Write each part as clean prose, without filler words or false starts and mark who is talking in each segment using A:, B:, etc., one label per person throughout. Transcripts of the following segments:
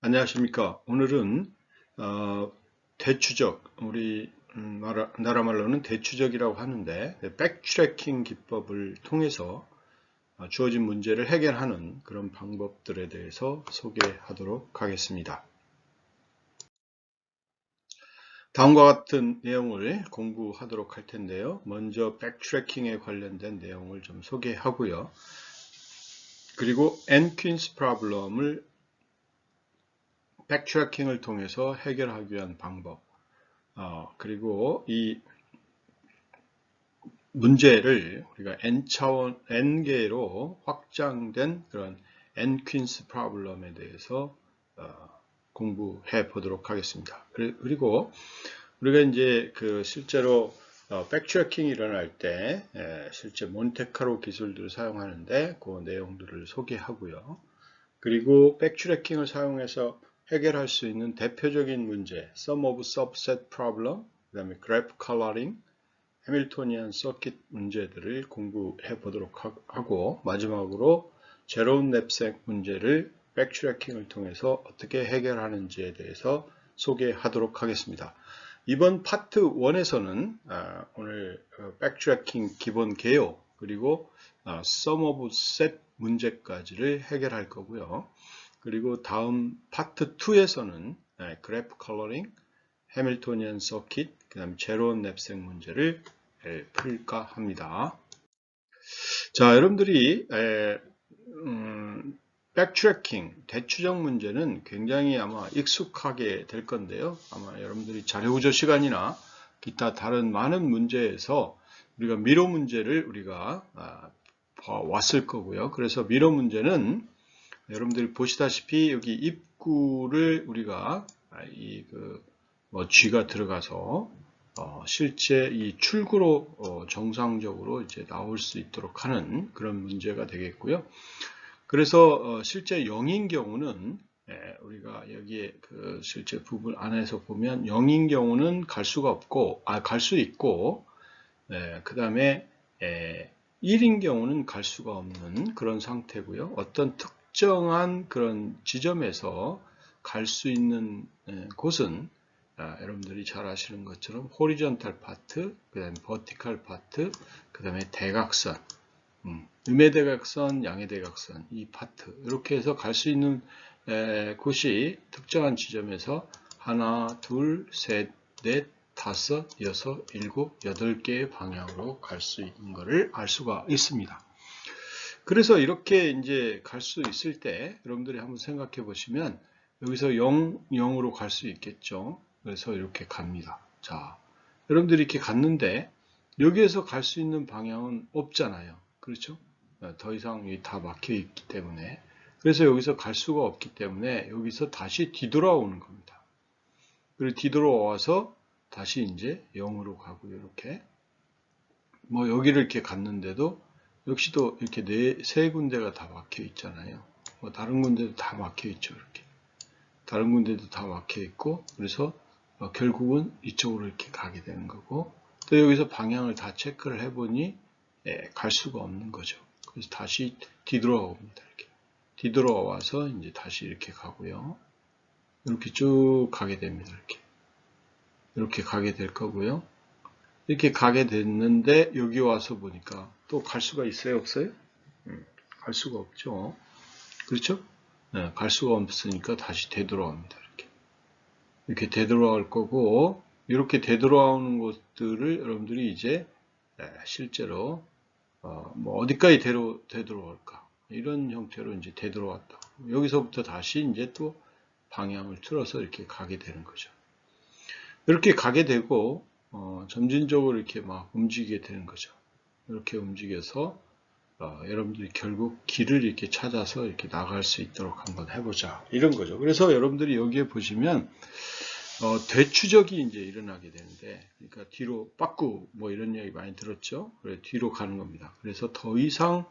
A: 안녕하십니까. 오늘은 대추적, 우리 나라 말로는 대추적이라고 하는데 백트래킹 기법을 통해서 주어진 문제를 해결하는 그런 방법들에 대해서 소개하도록 하겠습니다. 다음과 같은 내용을 공부하도록 할 텐데요. 먼저 백트래킹에 관련된 내용을 좀 소개하고요. 그리고 N-퀸스 프로블럼을 백트래킹을 통해서 해결하기 위한 방법, 그리고 이 문제를 우리가 n차원, n개로 확장된 그런 n-퀸스 프로블럼에 대해서 공부해 보도록 하겠습니다. 그리고 우리가 이제 실제로 백트래킹이 일어날 때 실제 몬테카로 기술들을 사용하는데 그 내용들을 소개하고요. 그리고 백트래킹을 사용해서 해결할 수 있는 대표적인 문제, Sum of Subset Problem, 그 다음에 Graph Coloring, 해밀토니안 서킷 문제들을 공부해 보도록 하고, 마지막으로 제로운 냅색 문제를 백트래킹을 통해서 어떻게 해결하는지에 대해서 소개하도록 하겠습니다. 이번 파트 1에서는 오늘 백트래킹 기본 개요, 그리고 Sum of Set 문제까지를 해결할 거고요. 그리고 다음 파트 2에서는 그래프 컬러링, 해밀토니안 서킷, 그 다음 제로운 냅색 문제를 풀까 합니다. 자, 여러분들이 백트래킹, 대추적 문제는 굉장히 아마 익숙하게 될 건데요. 아마 여러분들이 자료구조 시간이나 기타 다른 많은 문제에서 우리가 미로 문제를 우리가 왔을 거고요. 그래서 미로 문제는 여러분들이 보시다시피 여기 입구를 우리가 G가 들어가서 실제 이 출구로 정상적으로 이제 나올 수 있도록 하는 그런 문제가 되겠고요. 그래서 실제 0인 경우는 우리가 여기에 실제 부분 안에서 보면 0인 경우는 갈 수가 없고 갈 수 있고 그 다음에 1인 경우는 갈 수가 없는 그런 상태고요. 어떤 특정한 그런 지점에서 갈 수 있는 곳은 여러분들이 잘 아시는 것처럼 호리존탈 파트, 그 다음에 버티칼 파트, 그 다음에 대각선, 음의 대각선, 양의 대각선, 이 파트 이렇게 해서 갈 수 있는 곳이 특정한 지점에서 하나, 둘, 셋, 넷, 다섯, 여섯, 일곱, 여덟 개의 방향으로 갈 수 있는 것을 알 수가 있습니다. 그래서 이렇게 이제 갈 수 있을 때 여러분들이 한번 생각해 보시면 여기서 0, 0으로 갈 수 있겠죠. 그래서 이렇게 갑니다. 자, 여러분들이 이렇게 갔는데 여기에서 갈 수 있는 방향은 없잖아요. 그렇죠? 더 이상 다 막혀 있기 때문에. 그래서 여기서 갈 수가 없기 때문에 여기서 다시 뒤돌아오는 겁니다. 그리고 뒤돌아와서 다시 이제 0으로 가고요. 이렇게. 여기를 이렇게 갔는데도 역시도 이렇게 세 군데가 다 막혀 있잖아요. 다른 군데도 다 막혀 있죠. 이렇게. 다른 군데도 다 막혀 있고, 그래서 결국은 이쪽으로 이렇게 가게 되는 거고, 또 여기서 방향을 다 체크를 해보니 갈 수가 없는 거죠. 그래서 다시 뒤돌아옵니다. 이렇게. 뒤돌아와서 이제 다시 이렇게 가고요. 이렇게 쭉 가게 됩니다. 이렇게 가게 될 거고요. 이렇게 가게 됐는데 여기 와서 보니까 또 갈 수가 있어요? 없어요? 갈 수가 없죠. 그렇죠? 네, 갈 수가 없으니까 다시 되돌아옵니다. 이렇게 되돌아올 거고, 이렇게 되돌아오는 것들을 여러분들이 이제 실제로 어디까지 되돌아올까, 이런 형태로 이제 되돌아왔다. 여기서부터 다시 이제 또 방향을 틀어서 이렇게 가게 되는 거죠. 이렇게 가게 되고 점진적으로 이렇게 막 움직이게 되는 거죠. 이렇게 움직여서 여러분들이 결국 길을 이렇게 찾아서 이렇게 나갈 수 있도록 한번 해보자, 이런 거죠. 그래서 여러분들이 여기에 보시면 대추적이 이제 일어나게 되는데, 그러니까 뒤로 빠꾸 이런 얘기 많이 들었죠. 그래 뒤로 가는 겁니다. 그래서 더 이상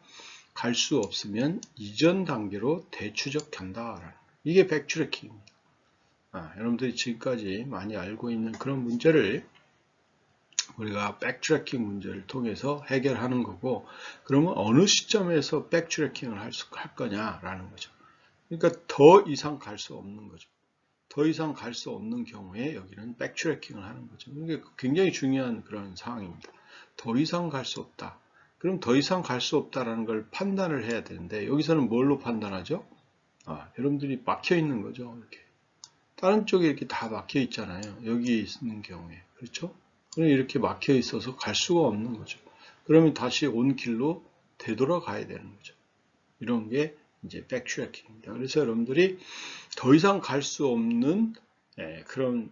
A: 갈 수 없으면 이전 단계로 대추적 간다라는, 이게 백트래킹입니다. 여러분들이 지금까지 많이 알고 있는 그런 문제를 우리가 백트래킹 문제를 통해서 해결하는 거고, 그러면 어느 시점에서 백트래킹을 할 거냐라는 거죠. 그러니까 더 이상 갈 수 없는 거죠. 더 이상 갈 수 없는 경우에 여기는 백트래킹을 하는 거죠. 이게 굉장히 중요한 그런 상황입니다. 더 이상 갈 수 없다. 그럼 더 이상 갈 수 없다라는 걸 판단을 해야 되는데 여기서는 뭘로 판단하죠? 여러분들이 막혀 있는 거죠. 이렇게 다른 쪽에 이렇게 다 막혀 있잖아요. 여기 있는 경우에 그렇죠? 그럼 이렇게 막혀 있어서 갈 수가 없는 거죠. 그러면 다시 온 길로 되돌아가야 되는 거죠. 이런 게 이제 백트래킹입니다. 그래서 여러분들이 더 이상 갈 수 없는 그런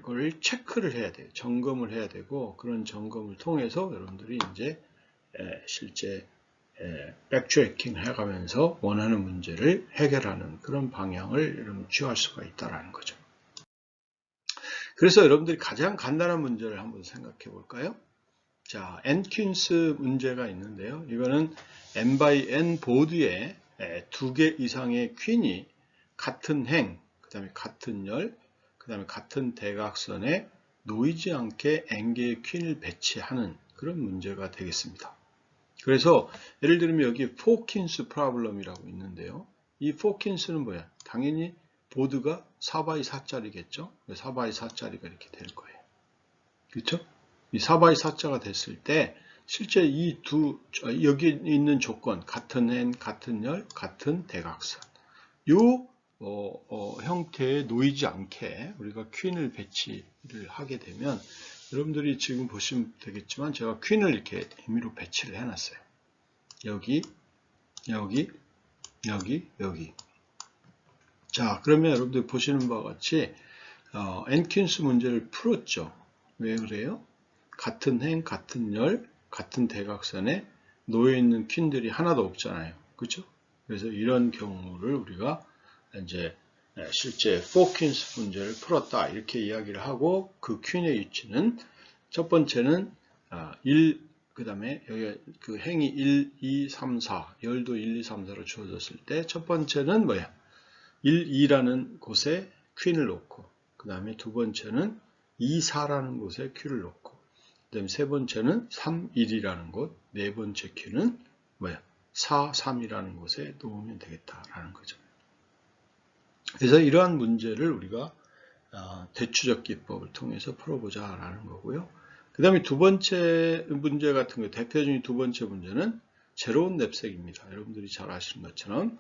A: 걸 체크를 해야 돼요. 점검을 해야 되고 그런 점검을 통해서 여러분들이 이제 실제 백트래킹 해가면서 원하는 문제를 해결하는 그런 방향을 여러분 취할 수가 있다는 거죠. 그래서 여러분들이 가장 간단한 문제를 한번 생각해 볼까요? 자, N-퀸스 문제가 있는데요. 이거는 N by N 보드에 2개 이상의 퀸이 같은 행, 그 다음에 같은 열, 그 다음에 같은 대각선에 놓이지 않게 N개의 퀸을 배치하는 그런 문제가 되겠습니다. 그래서 예를 들면 여기 포킨스 프로블럼이라고 있는데요. 이 포킨스는 뭐야? 당연히 보드가 4x4짜리겠죠? 4x4짜리가 이렇게 될 거예요. 그렇죠? 이 4x4자가 됐을 때 실제 여기 있는 조건, 같은 행, 같은 열, 같은 대각선 요 형태에 놓이지 않게 우리가 퀸을 배치를 하게 되면 여러분들이 지금 보시면 되겠지만 제가 퀸을 이렇게 임의로 배치를 해놨어요. 여기, 여기, 여기, 여기. 자, 그러면 여러분들 보시는 바와 같이 N-퀸스 문제를 풀었죠. 왜 그래요? 같은 행, 같은 열, 같은 대각선에 놓여있는 퀸들이 하나도 없잖아요. 그렇죠? 그래서 이런 경우를 우리가 이제 실제 4퀸스 문제를 풀었다 이렇게 이야기를 하고 그 퀸의 위치는 첫 번째는 1, 그 다음에 여기 그 행이 1, 2, 3, 4 열도 1, 2, 3, 4로 주어졌을 때 첫 번째는 뭐야? 1, 2라는 곳에 퀸을 놓고 그 다음에 두 번째는 2, 4라는 곳에 퀸을 놓고 그 다음에 세 번째는 3, 1이라는 곳, 네 번째 퀸은 뭐야? 4, 3이라는 곳에 놓으면 되겠다라는 거죠. 그래서 이러한 문제를 우리가 대추적 기법을 통해서 풀어보자라는 거고요. 그 다음에 두 번째 문제 같은 거, 대표적인 두 번째 문제는 제로운 냅색입니다. 여러분들이 잘 아시는 것처럼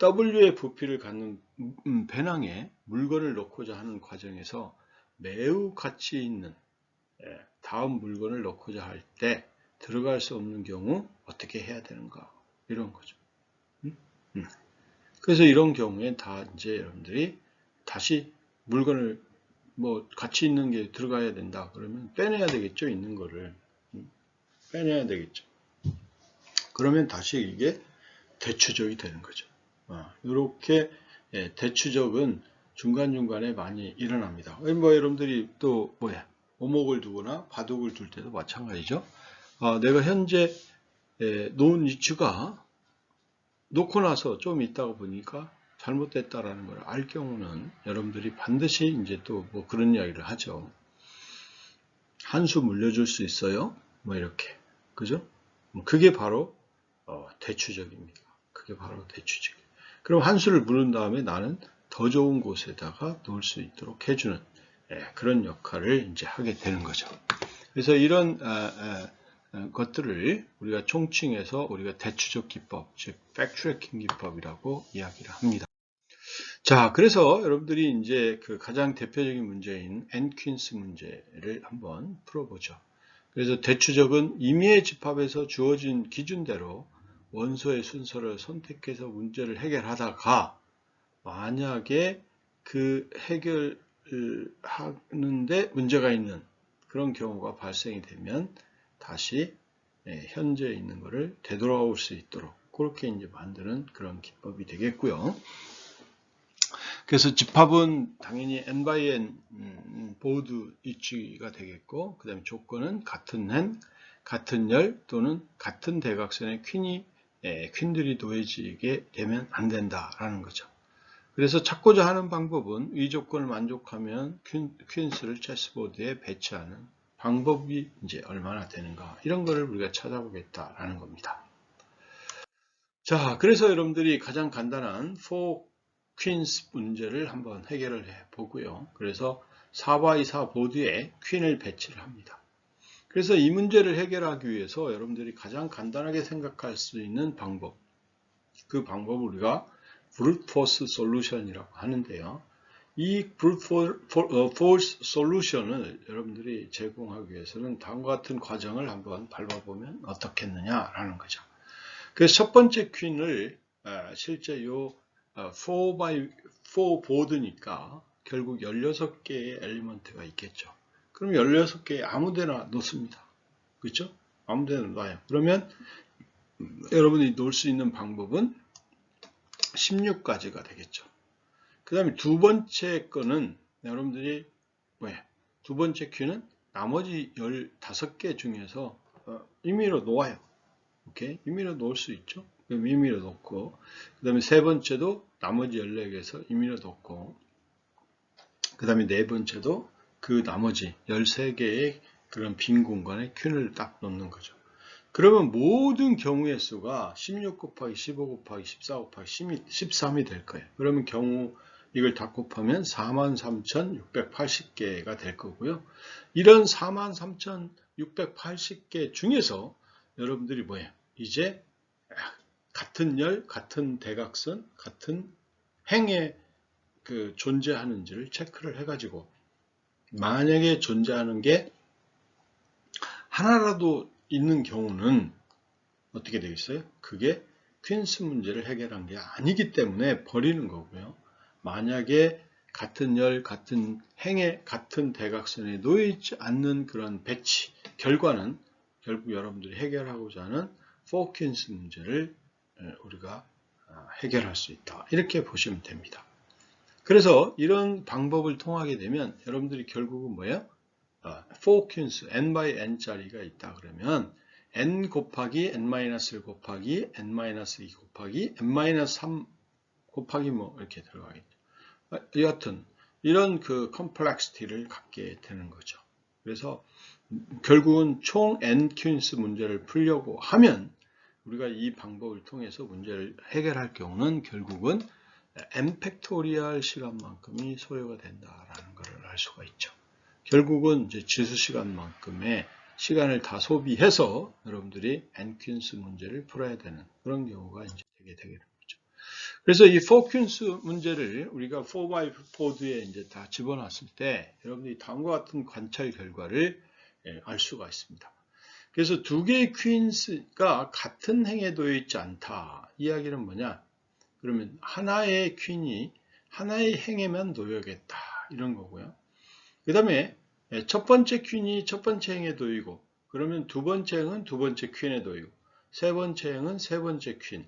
A: W의 부피를 갖는 배낭에 물건을 넣고자 하는 과정에서 매우 가치 있는 다음 물건을 넣고자 할 때 들어갈 수 없는 경우 어떻게 해야 되는가 이런 거죠. 그래서 이런 경우에 다 이제 여러분들이 다시 물건을 뭐 가치 있는 게 들어가야 된다 그러면 빼내야 되겠죠. 있는 거를 빼내야 되겠죠. 그러면 다시 이게 대추적이 되는 거죠. 이렇게 대추적은 중간중간에 많이 일어납니다. 뭐 여러분들이 또 뭐야 오목을 두거나 바둑을 둘 때도 마찬가지죠. 내가 현재 놓은 위치가 놓고 나서 좀 있다가 보니까 잘못됐다라는 걸 알 경우는 여러분들이 반드시 이제 또 뭐 그런 이야기를 하죠. 한 수 물려줄 수 있어요? 뭐 이렇게. 그죠? 그게 바로 대추적입니다. 그게 바로 대추적. 그럼 한 수를 물은 다음에 나는 더 좋은 곳에다가 놓을 수 있도록 해주는 그런 역할을 이제 하게 되는 거죠. 그래서 이런 것들을 우리가 총칭해서 우리가 대추적 기법, 즉 백트래킹 기법이라고 이야기를 합니다. 자, 그래서 여러분들이 이제 그 가장 대표적인 문제인 N-퀸스 문제를 한번 풀어보죠. 그래서 대추적은 임의의 집합에서 주어진 기준대로 원소의 순서를 선택해서 문제를 해결하다가 만약에 그 해결을 하는데 문제가 있는 그런 경우가 발생이 되면 다시 현재 있는 것을 되돌아올 수 있도록 그렇게 이제 만드는 그런 기법이 되겠고요. 그래서 집합은 당연히 n by n 보드 위치가 되겠고 그 다음에 조건은 같은 행, 같은 열 또는 같은 대각선에 퀸들이 놓여지게 되면 안 된다라는 거죠. 그래서 찾고자 하는 방법은 이 조건을 만족하면 퀸스를 체스보드에 배치하는 방법이 이제 얼마나 되는가 이런 거를 우리가 찾아보겠다라는 겁니다. 자, 그래서 여러분들이 가장 간단한 퀸스 문제를 한번 해결을 해 보고요. 그래서 4x4 보드에 퀸을 배치를 합니다. 그래서 이 문제를 해결하기 위해서 여러분들이 가장 간단하게 생각할 수 있는 방법, 그 방법을 우리가 brute force solution이라고 하는데요. 이 brute force solution을 여러분들이 제공하기 위해서는 다음과 같은 과정을 한번 밟아보면 어떻겠느냐라는 거죠. 그래서 첫 번째 퀸을 실제 요 4x4 보드니까 결국 16개의 엘리먼트가 있겠죠. 그럼 16개에 아무데나 놓습니다. 그렇죠? 아무데나 놔요. 그러면 여러분이 놓을 수 있는 방법은 16가지가 되겠죠. 그 다음에 두 번째 거는 여러분들이 두 번째 퀸은 나머지 15개 중에서 임의로 놓아요. 오케이? 임의로 놓을 수 있죠. 그럼 임의로 놓고, 그 다음에 세 번째도 나머지 14개에서 임의로 놓고, 그 다음에 네 번째도 그 나머지 13개의 그런 빈 공간에 퀸을 딱 놓는 거죠. 그러면 모든 경우의 수가 16 곱하기 15 곱하기 14 곱하기 13이 될 거예요. 그러면 경우 이걸 다 곱하면 43,680개가 될 거고요. 이런 43,680개 중에서 여러분들이 뭐예요? 이제 같은 열, 같은 대각선, 같은 행에 존재하는지를 체크를 해가지고 만약에 존재하는 게 하나라도 있는 경우는 어떻게 되겠어요? 그게 퀸스 문제를 해결한 게 아니기 때문에 버리는 거고요. 만약에 같은 열, 같은 행에, 같은 대각선에 놓여있지 않는 그런 배치, 결과는 결국 여러분들이 해결하고자 하는 4퀸스 문제를 우리가 해결할 수 있다. 이렇게 보시면 됩니다. 그래서 이런 방법을 통하게 되면 여러분들이 결국은 뭐예요? 4퀸스, n by n짜리가 있다 그러면 n 곱하기 n-1 곱하기 n-2 곱하기 n-3 곱하기 뭐 이렇게 들어가겠죠. 여하튼 이런 그 컴플렉시티를 갖게 되는 거죠. 그래서 결국은 총 n-퀸스 문제를 풀려고 하면 우리가 이 방법을 통해서 문제를 해결할 경우는 결국은 n 팩토리얼 시간만큼이 소요가 된다라는 것을 알 수가 있죠. 결국은 이제 지수 시간만큼의 시간을 다 소비해서 여러분들이 n-퀸스 문제를 풀어야 되는 그런 경우가 이제 되게 되는 거죠. 그래서 이 4퀸스 문제를 우리가 4x4에 이제 다 집어넣었을 때 여러분들이 다음과 같은 관찰 결과를 알 수가 있습니다. 그래서 두 개의 퀸스가 같은 행에 놓여 있지 않다. 이야기는 뭐냐? 그러면 하나의 퀸이 하나의 행에만 놓여야겠다. 이런 거고요. 그 다음에 첫 번째 퀸이 첫 번째 행에 놓이고 그러면 두 번째 행은 두 번째 퀸에 놓이고 세 번째 행은 세 번째 퀸,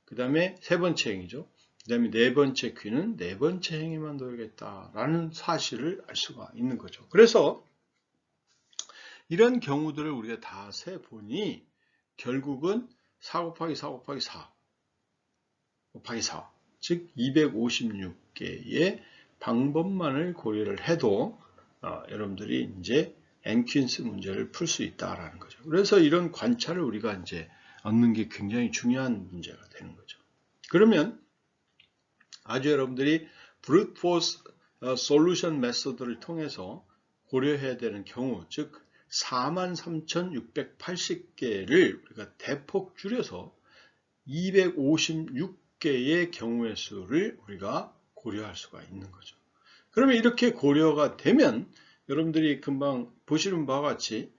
A: 그 다음에 세 번째 행이죠. 그 다음에 네 번째 퀸은 네 번째 행에만 놓여야겠다라는 사실을 알 수가 있는 거죠. 그래서 이런 경우들을 우리가 다 세보니 결국은 4 곱하기 4 곱하기 4 곱하기 4, 즉 256개의 방법만을 고려를 해도 여러분들이 이제 n-퀸스 문제를 풀 수 있다라는 거죠. 그래서 이런 관찰을 우리가 이제 얻는 게 굉장히 중요한 문제가 되는 거죠. 그러면 아주 여러분들이 brute force solution 메소드를 통해서 고려해야 되는 경우, 즉 43,680개를 우리가 대폭 줄여서 256개의 경우의 수를 우리가 고려할 수가 있는 거죠. 그러면 이렇게 고려가 되면 여러분들이 금방 보시는 바와 같이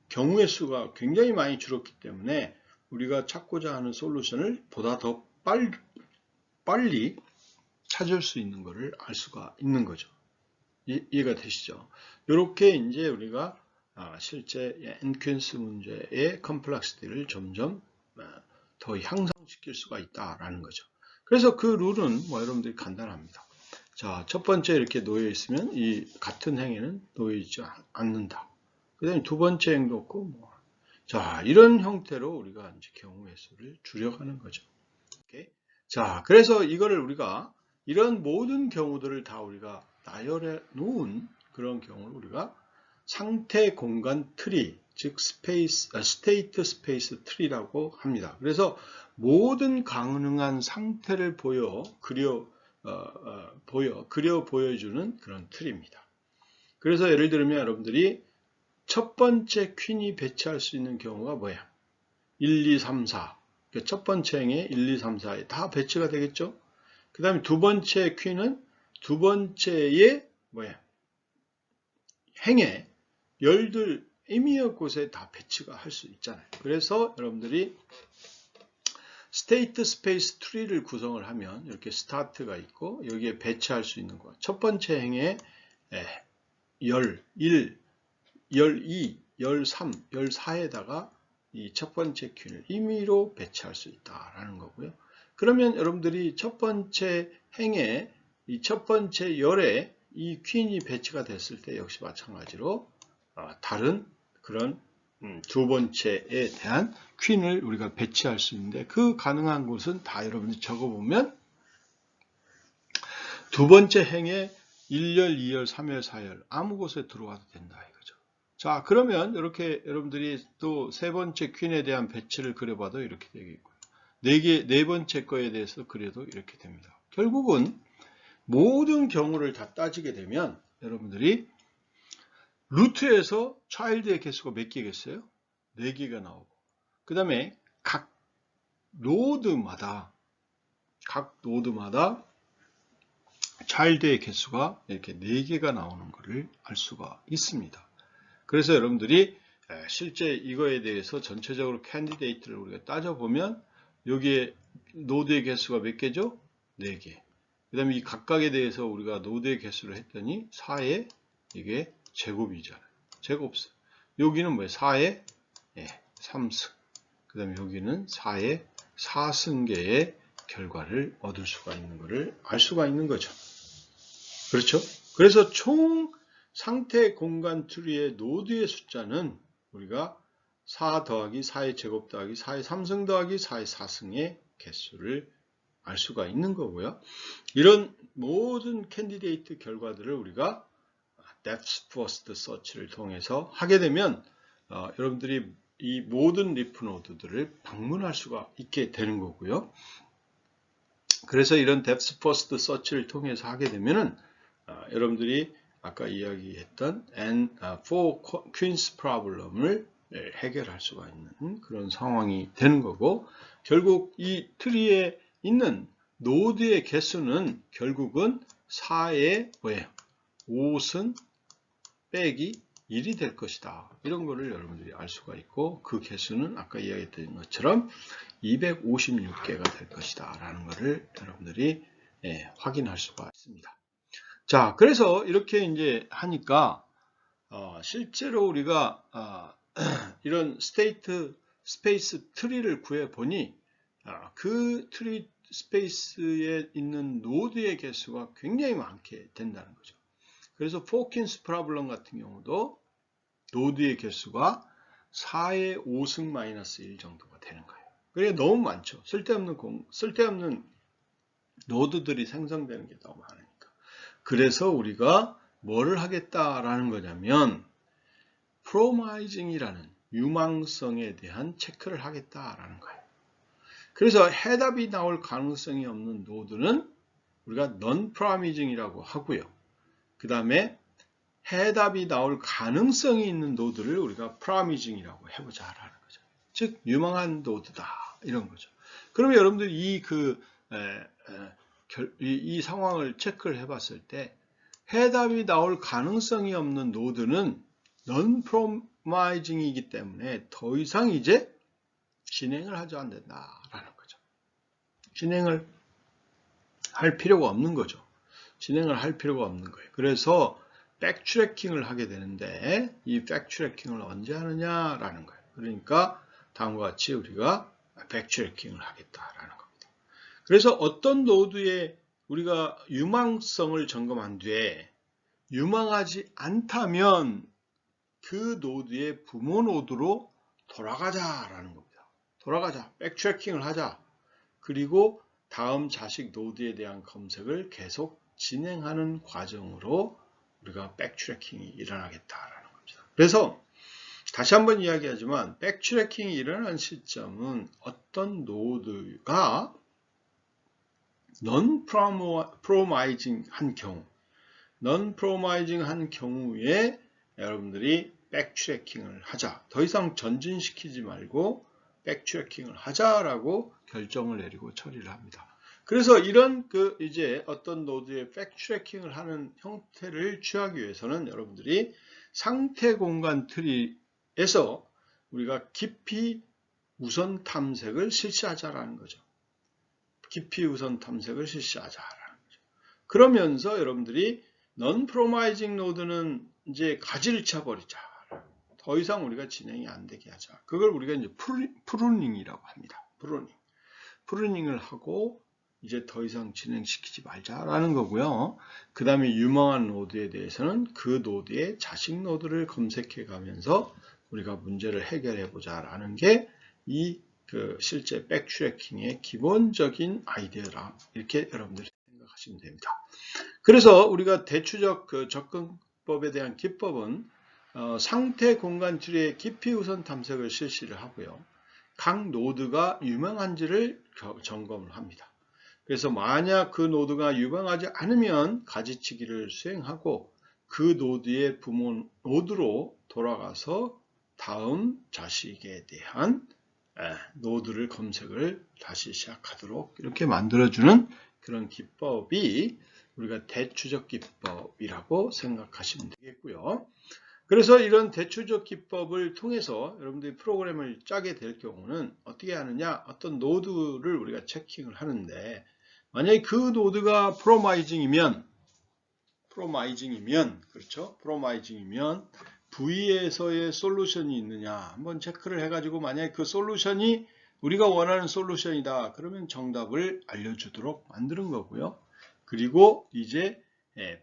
A: 경우의 수가 굉장히 많이 줄었기 때문에 우리가 찾고자 하는 솔루션을 보다 더 빨리 찾을 수 있는 것을 알 수가 있는 거죠. 이해가 되시죠? 이렇게 이제 우리가 실제 n-퀸스 문제의 컴플렉시티를 점점 더 향상시킬 수가 있다라는 거죠. 그래서 그 룰은 여러분들이 간단합니다. 자, 첫 번째 이렇게 놓여 있으면 이 같은 행에는 놓여 있지 않는다. 그 다음에 두 번째 행도 없고 자, 이런 형태로 우리가 이제 경우의 수를 줄여가는 거죠. 오케이? 자, 그래서 이거를 우리가 이런 모든 경우들을 다 우리가 나열해 놓은 그런 경우를 우리가 상태 공간 트리, 즉 스테이트 스페이스 트리라고 합니다. 그래서 모든 가능한 상태를 보여주는 그런 트리입니다. 그래서 예를 들면 여러분들이 첫 번째 퀸이 배치할 수 있는 경우가 뭐야? 1, 2, 3, 4. 첫 번째 행에 1, 2, 3, 4에 다 배치가 되겠죠? 그 다음에 두 번째 퀸은 두 번째의 뭐야? 행에 열들 의미의 곳에 다 배치가 할 수 있잖아요. 그래서 여러분들이 스테이트 스페이스 트리를 구성을 하면 이렇게 스타트가 있고 여기에 배치할 수 있는 것. 첫 번째 행에 11, 12, 13, 14에다가 이 첫 번째 퀸을 임의로 배치할 수 있다라는 거고요. 그러면 여러분들이 첫 번째 행에 이 첫 번째 열에 이 퀸이 배치가 됐을 때 역시 마찬가지로 다른 그런 두 번째에 대한 퀸을 우리가 배치할 수 있는데 그 가능한 곳은 다 여러분들이 적어보면 두 번째 행에 1열, 2열, 3열, 4열 아무 곳에 들어와도 된다 이거죠. 자, 그러면 이렇게 여러분들이 또 세 번째 퀸에 대한 배치를 그려봐도 이렇게 되겠고요. 네 번째 거에 대해서 그려도 이렇게 됩니다. 결국은 모든 경우를 다 따지게 되면 여러분들이 루트에서 차일드의 개수가 몇 개겠어요? 4개가 나오고 그 다음에 각 노드마다 차일드의 개수가 이렇게 4개가 나오는 것을 알 수가 있습니다. 그래서 여러분들이 실제 이거에 대해서 전체적으로 캔디데이트를 우리가 따져보면 여기에 노드의 개수가 몇 개죠? 4개. 그 다음에 이 각각에 대해서 우리가 노드의 개수를 했더니 4의 이게 제곱이잖아요. 제곱수. 여기는 뭐예요? 4의 3승. 그 다음에 여기는 4의 4승계의 결과를 얻을 수가 있는 것을 알 수가 있는 거죠. 그렇죠? 그래서 총 상태 공간 트리의 노드의 숫자는 우리가 4 더하기 4의 제곱 더하기 4의 3승 더하기 4의 4승의 개수를 알 수가 있는 거고요. 이런 모든 캔디데이트 결과들을 우리가 depth first search를 통해서 하게 되면 여러분들이 이 모든 리프 노드들을 방문할 수가 있게 되는 거고요. 그래서 이런 depth first search를 통해서 하게 되면은 여러분들이 아까 이야기했던 four queens problem을 해결할 수가 있는 그런 상황이 되는 거고, 결국 이 트리에 있는 노드의 개수는 결국은 4의 뭐예요? 5승 빼기 1이 될 것이다. 이런 거를 여러분들이 알 수가 있고, 그 개수는 아까 이야기했던 것처럼 256개가 될 것이다 라는 거를 여러분들이 확인할 수가 있습니다. 자, 그래서 이렇게 이제 하니까 실제로 우리가 이런 스테이트 스페이스 트리를 구해 보니 그 트리 스페이스에 있는 노드의 개수가 굉장히 많게 된다는 거죠. 그래서 포킨스 프로블럼 같은 경우도 노드의 개수가 4의 5승 마이너스 1 정도가 되는 거예요. 그게 너무 많죠. 쓸데없는 노드들이 생성되는 게 너무 많으니까. 그래서 우리가 뭐를 하겠다라는 거냐면 프로마이징이라는 유망성에 대한 체크를 하겠다라는 거예요. 그래서 해답이 나올 가능성이 없는 노드는 우리가 non-promising이라고 하고요. 그 다음에 해답이 나올 가능성이 있는 노드를 우리가 promising이라고 해보자라는 거죠. 즉 유망한 노드다 이런 거죠. 그러면 여러분들이 이 상황을 체크를 해봤을 때 해답이 나올 가능성이 없는 노드는 non-promising이기 때문에 더 이상 이제 진행을 하지 않는다라는 거죠. 진행을 할 필요가 없는 거죠. 진행을 할 필요가 없는 거예요. 그래서 백트래킹을 하게 되는데 이 백트래킹을 언제 하느냐라는 거예요. 그러니까 다음과 같이 우리가 백트래킹을 하겠다라는 겁니다. 그래서 어떤 노드에 우리가 유망성을 점검한 뒤에 유망하지 않다면 그 노드의 부모 노드로 돌아가자라는 겁니다. 돌아가자. 백트래킹을 하자. 그리고 다음 자식 노드에 대한 검색을 계속 진행하는 과정으로 우리가 백트래킹이 일어나겠다라는 겁니다. 그래서 다시 한번 이야기하지만 백트래킹이 일어난 시점은 어떤 노드가 non-promising 한 경우에 여러분들이 백트래킹을 하자. 더 이상 전진시키지 말고 백트래킹을 하자라고 결정을 내리고 처리를 합니다. 그래서 이런 이제 어떤 노드의 백트래킹을 하는 형태를 취하기 위해서는 여러분들이 상태 공간 트리에서 우리가 깊이 우선 탐색을 실시하자라는 거죠. 깊이 우선 탐색을 실시하자라는 거죠. 그러면서 여러분들이 non-promising 노드는 이제 가지를 쳐버리자. 더 이상 우리가 진행이 안 되게 하자. 그걸 우리가 이제 프루닝이라고 합니다. 프루닝을 하고 이제 더 이상 진행시키지 말자라는 거고요. 그 다음에 유망한 노드에 대해서는 그 노드의 자식 노드를 검색해 가면서 우리가 문제를 해결해 보자라는 게 이 실제 백트래킹의 기본적인 아이디어라. 이렇게 여러분들이 생각하시면 됩니다. 그래서 우리가 대추적 접근법에 대한 기법은 상태 공간 트리의 깊이 우선 탐색을 실시를 하고요. 각 노드가 유명한지를 점검을 합니다. 그래서 만약 그 노드가 유명하지 않으면 가지치기를 수행하고 그 노드의 부모 노드로 돌아가서 다음 자식에 대한 노드를 검색을 다시 시작하도록 이렇게 만들어주는 그런 기법이 우리가 대추적 기법이라고 생각하시면 되겠고요. 그래서 이런 대추적 기법을 통해서 여러분들이 프로그램을 짜게 될 경우는 어떻게 하느냐, 어떤 노드를 우리가 체킹을 하는데 만약에 그 노드가 프로마이징이면 그렇죠? 프로마이징이면 V에서의 솔루션이 있느냐 한번 체크를 해가지고 만약에 그 솔루션이 우리가 원하는 솔루션이다 그러면 정답을 알려주도록 만드는 거고요. 그리고 이제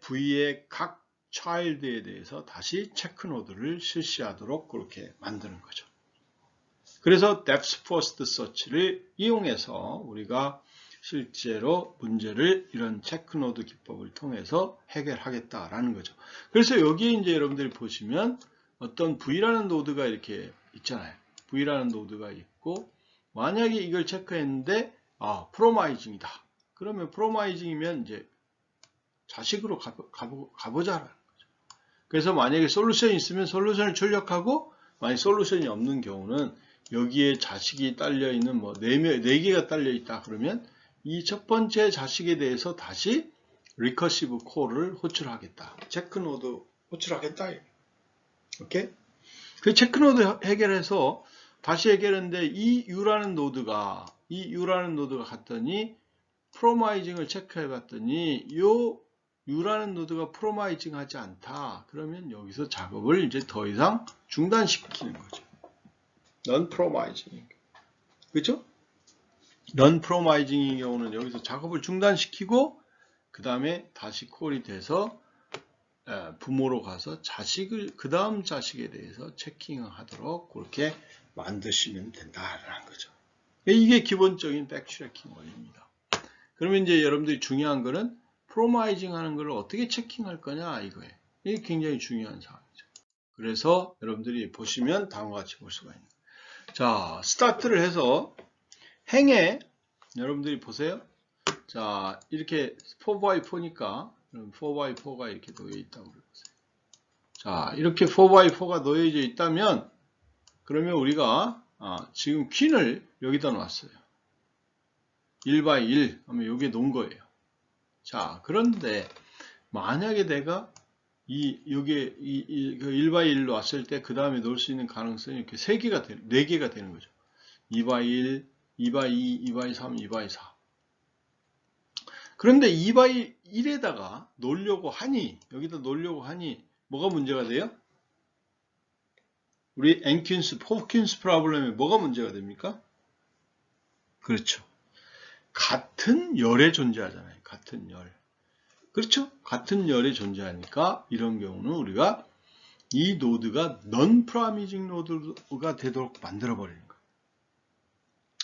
A: V의 각 child에 대해서 다시 체크 노드를 실시하도록 그렇게 만드는 거죠. 그래서 depth first search를 이용해서 우리가 실제로 문제를 이런 체크노드 기법을 통해서 해결하겠다라는 거죠. 그래서 여기에 이제 여러분들이 보시면 어떤 V라는 노드가 이렇게 있잖아요. V라는 노드가 있고 만약에 이걸 체크했는데 프로마이징이다. 그러면 프로마이징이면 이제 자식으로 가보자라는 거죠. 그래서 만약에 솔루션이 있으면 솔루션을 출력하고 만약 솔루션이 없는 경우는 여기에 자식이 딸려있는 뭐 4개가 딸려있다 그러면 이 첫 번째 자식에 대해서 다시 리커시브 콜을 호출하겠다. 체크노드 호출하겠다. 오케이? 그 체크노드 해결해서 다시 해결했는데 이 U라는 노드가 갔더니 프로마이징을 체크해 봤더니 요 U라는 노드가 프로마이징 하지 않다. 그러면 여기서 작업을 이제 더 이상 중단시키는 거죠. non-promising. 그렇죠? non-promising인 경우는 여기서 작업을 중단시키고 그 다음에 다시 콜이 돼서 부모로 가서 그 다음 자식에 대해서 체킹을 하도록 그렇게 만드시면 된다라는 거죠. 이게 기본적인 백트래킹 원리입니다. 그러면 이제 여러분들이 중요한 거는 프로마이징 하는 걸 어떻게 체킹할 거냐 이거예요. 이게 굉장히 중요한 사항이죠. 그래서 여러분들이 보시면 다음과 같이 볼 수가 있는 거예요. 자, 스타트를 해서 행에 여러분들이 보세요. 자, 이렇게 4x4니까 4x4가 이렇게 놓여 있다고 보세요. 자, 이렇게 4x4가 놓여져 있다면 그러면 우리가 지금 퀸을 여기다 놨어요. 1x1 하면 여기에 놓은 거예요. 자, 그런데 만약에 내가 여기에 1x1 놨을 때 그 다음에 놓을 수 있는 가능성이 이렇게 4개가 되는 거죠. 2x1, 2x2, 2x3, 2x4. 그런데 2x1에다가 여기다 놓으려고 하니 뭐가 문제가 돼요? 우리 포킨스 프로블렘에 뭐가 문제가 됩니까? 그렇죠. 같은 열에 존재하잖아요. 같은 열. 그렇죠? 같은 열에 존재하니까 이런 경우는 우리가 이 노드가 non-promising 노드가 되도록 만들어버리는 거예요.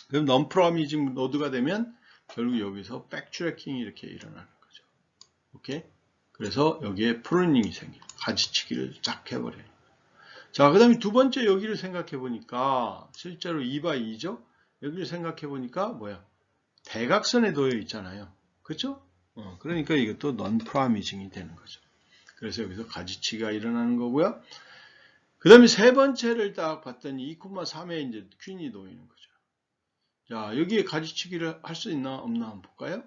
A: 그럼 non-promising 노드가 되면 결국 여기서 백트래킹이 이렇게 일어나는 거죠. 오케이? 그래서 여기에 프루닝이 생겨요. 가지치기를 쫙 해버려요. 자, 그 다음에 두 번째 여기를 생각해 보니까 실제로 2×2죠? 여기를 생각해 보니까 뭐야? 대각선에 놓여 있잖아요. 그렇죠? 그러니까 이것도 non-promising이 되는 거죠. 그래서 여기서 가지치기가 일어나는 거고요. 그 다음에 세 번째를 딱 봤더니 2,3에 이제 퀸이 놓이는 거죠. 자, 여기에 가지치기를 할 수 있나 없나 한번 볼까요?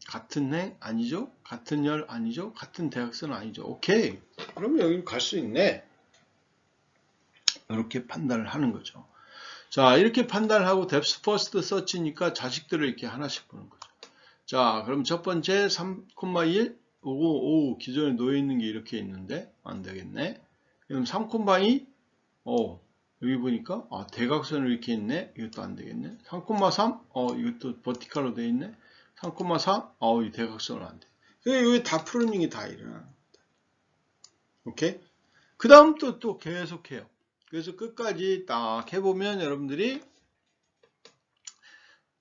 A: 같은 행 아니죠? 같은 열 아니죠? 같은 대각선 아니죠? 오케이. 그러면 여기 갈 수 있네. 이렇게 판단을 하는 거죠. 자, 이렇게 판단하고 depth first search니까 자식들을 이렇게 하나씩 보는 거죠. 자, 그럼 첫 번째 3,1 오, 기존에 놓여 있는 게 이렇게 있는데 안 되겠네. 그럼 3,2 여기 보니까 대각선을 이렇게 있네. 이것도 안 되겠네. 3,3 이것도 버티칼로 되어 있네. 3,4 이 대각선은 안 돼. 그러니까 여기 다 프로닝이 다 일어나는 겁니다. 오케이? 그 다음 또 계속해요. 그래서 끝까지 딱 해보면 여러분들이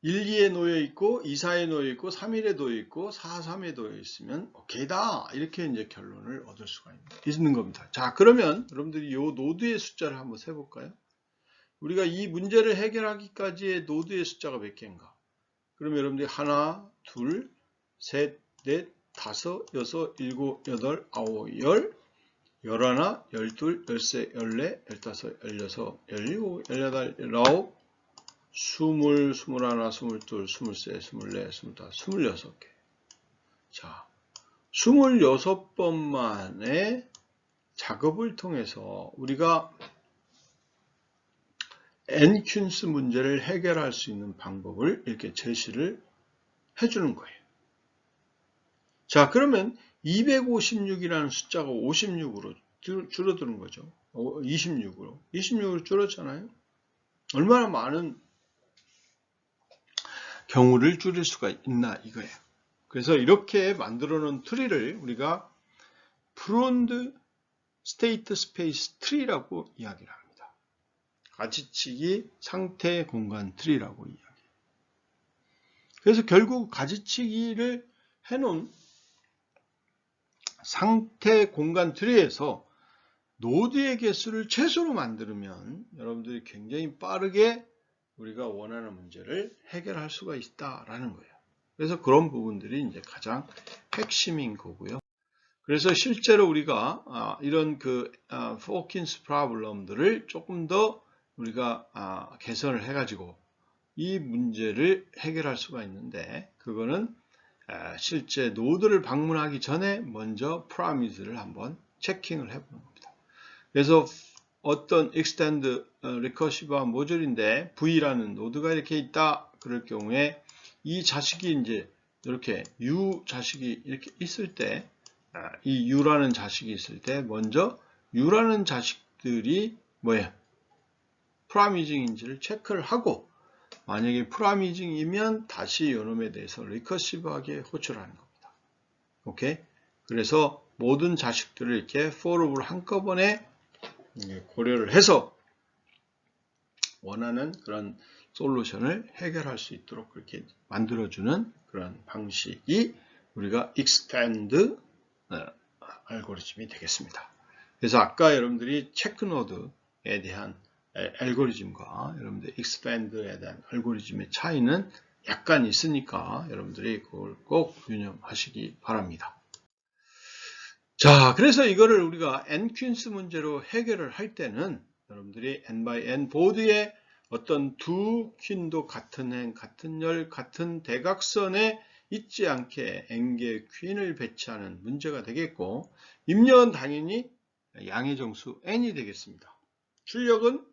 A: 1, 2에 놓여 있고 2, 4에 놓여 있고 3, 1에 놓여 있고 4, 3에 놓여 있으면 오케이다 이렇게 이제 결론을 얻을 수가 있는 겁니다. 자, 그러면 여러분들이 이 노드의 숫자를 한번 세볼까요? 우리가 이 문제를 해결하기까지의 노드의 숫자가 몇 개인가? 그럼 여러분들이 하나, 둘, 셋, 넷, 다섯, 여섯, 일곱, 여덟, 아홉, 열, 열하나, 열둘, 열세, 열네, 열다섯, 열여섯, 열일곱, 열여덟, 열아홉, 스물, 스물하나, 스물둘, 스물세, 스물네, 스물다섯, 스물여섯 개. 자, 26번 만에 작업을 통해서 우리가 n퀸스 문제를 해결할 수 있는 방법을 이렇게 제시를 해주는 거예요. 자, 그러면 256이라는 숫자가 56으로 줄어드는 거죠. 26으로 줄었잖아요. 얼마나 많은 경우를 줄일 수가 있나 이거예요. 그래서 이렇게 만들어 놓은 트리를 우리가 프론드 스테이트 스페이스 트리라고 이야기를 합니다. 가지치기 상태 공간 트리라고 이야기해요. 그래서 결국 가지치기를 해놓은 상태 공간 트리에서 노드의 개수를 최소로 만들면 여러분들이 굉장히 빠르게 우리가 원하는 문제를 해결할 수가 있다라는 거예요. 그래서 그런 부분들이 이제 가장 핵심인 거고요. 그래서 실제로 우리가 이런 포킨스 프로블럼들을 조금 더 우리가 개선을 해가지고 이 문제를 해결할 수가 있는데 그거는 실제 노드를 방문하기 전에 먼저 프로미스를 한번 체킹을 해보는 겁니다. 그래서 어떤 extend recursive 모듈인데 V라는 노드가 이렇게 있다. 그럴 경우에 이 자식이 이제 이렇게 U 자식이 이렇게 있을 때, 이 U라는 자식이 있을 때 먼저 U라는 자식들이 뭐예요? 프로미징인지를 체크를 하고 만약에 프로미징이면 다시 이놈에 대해서 리커시브하게 호출하는 겁니다. 오케이? 그래서 모든 자식들을 이렇게 for를 한꺼번에 고려를 해서 원하는 그런 솔루션을 해결할 수 있도록 그렇게 만들어주는 그런 방식이 우리가 extend 알고리즘이 되겠습니다. 그래서 아까 여러분들이 체크노드에 대한 알고리즘과 여러분들 expand에 대한 알고리즘의 차이는 약간 있으니까 여러분들이 그걸 꼭 유념하시기 바랍니다. 자, 그래서 이거를 우리가 n퀸스 문제로 해결을 할 때는 여러분들이 n×n 보드에 어떤 두 퀸도 같은 행, 같은 열, 같은 대각선에 있지 않게 n개의 퀸을 배치하는 문제가 되겠고 입력은 당연히 양의 정수 n이 되겠습니다. 출력은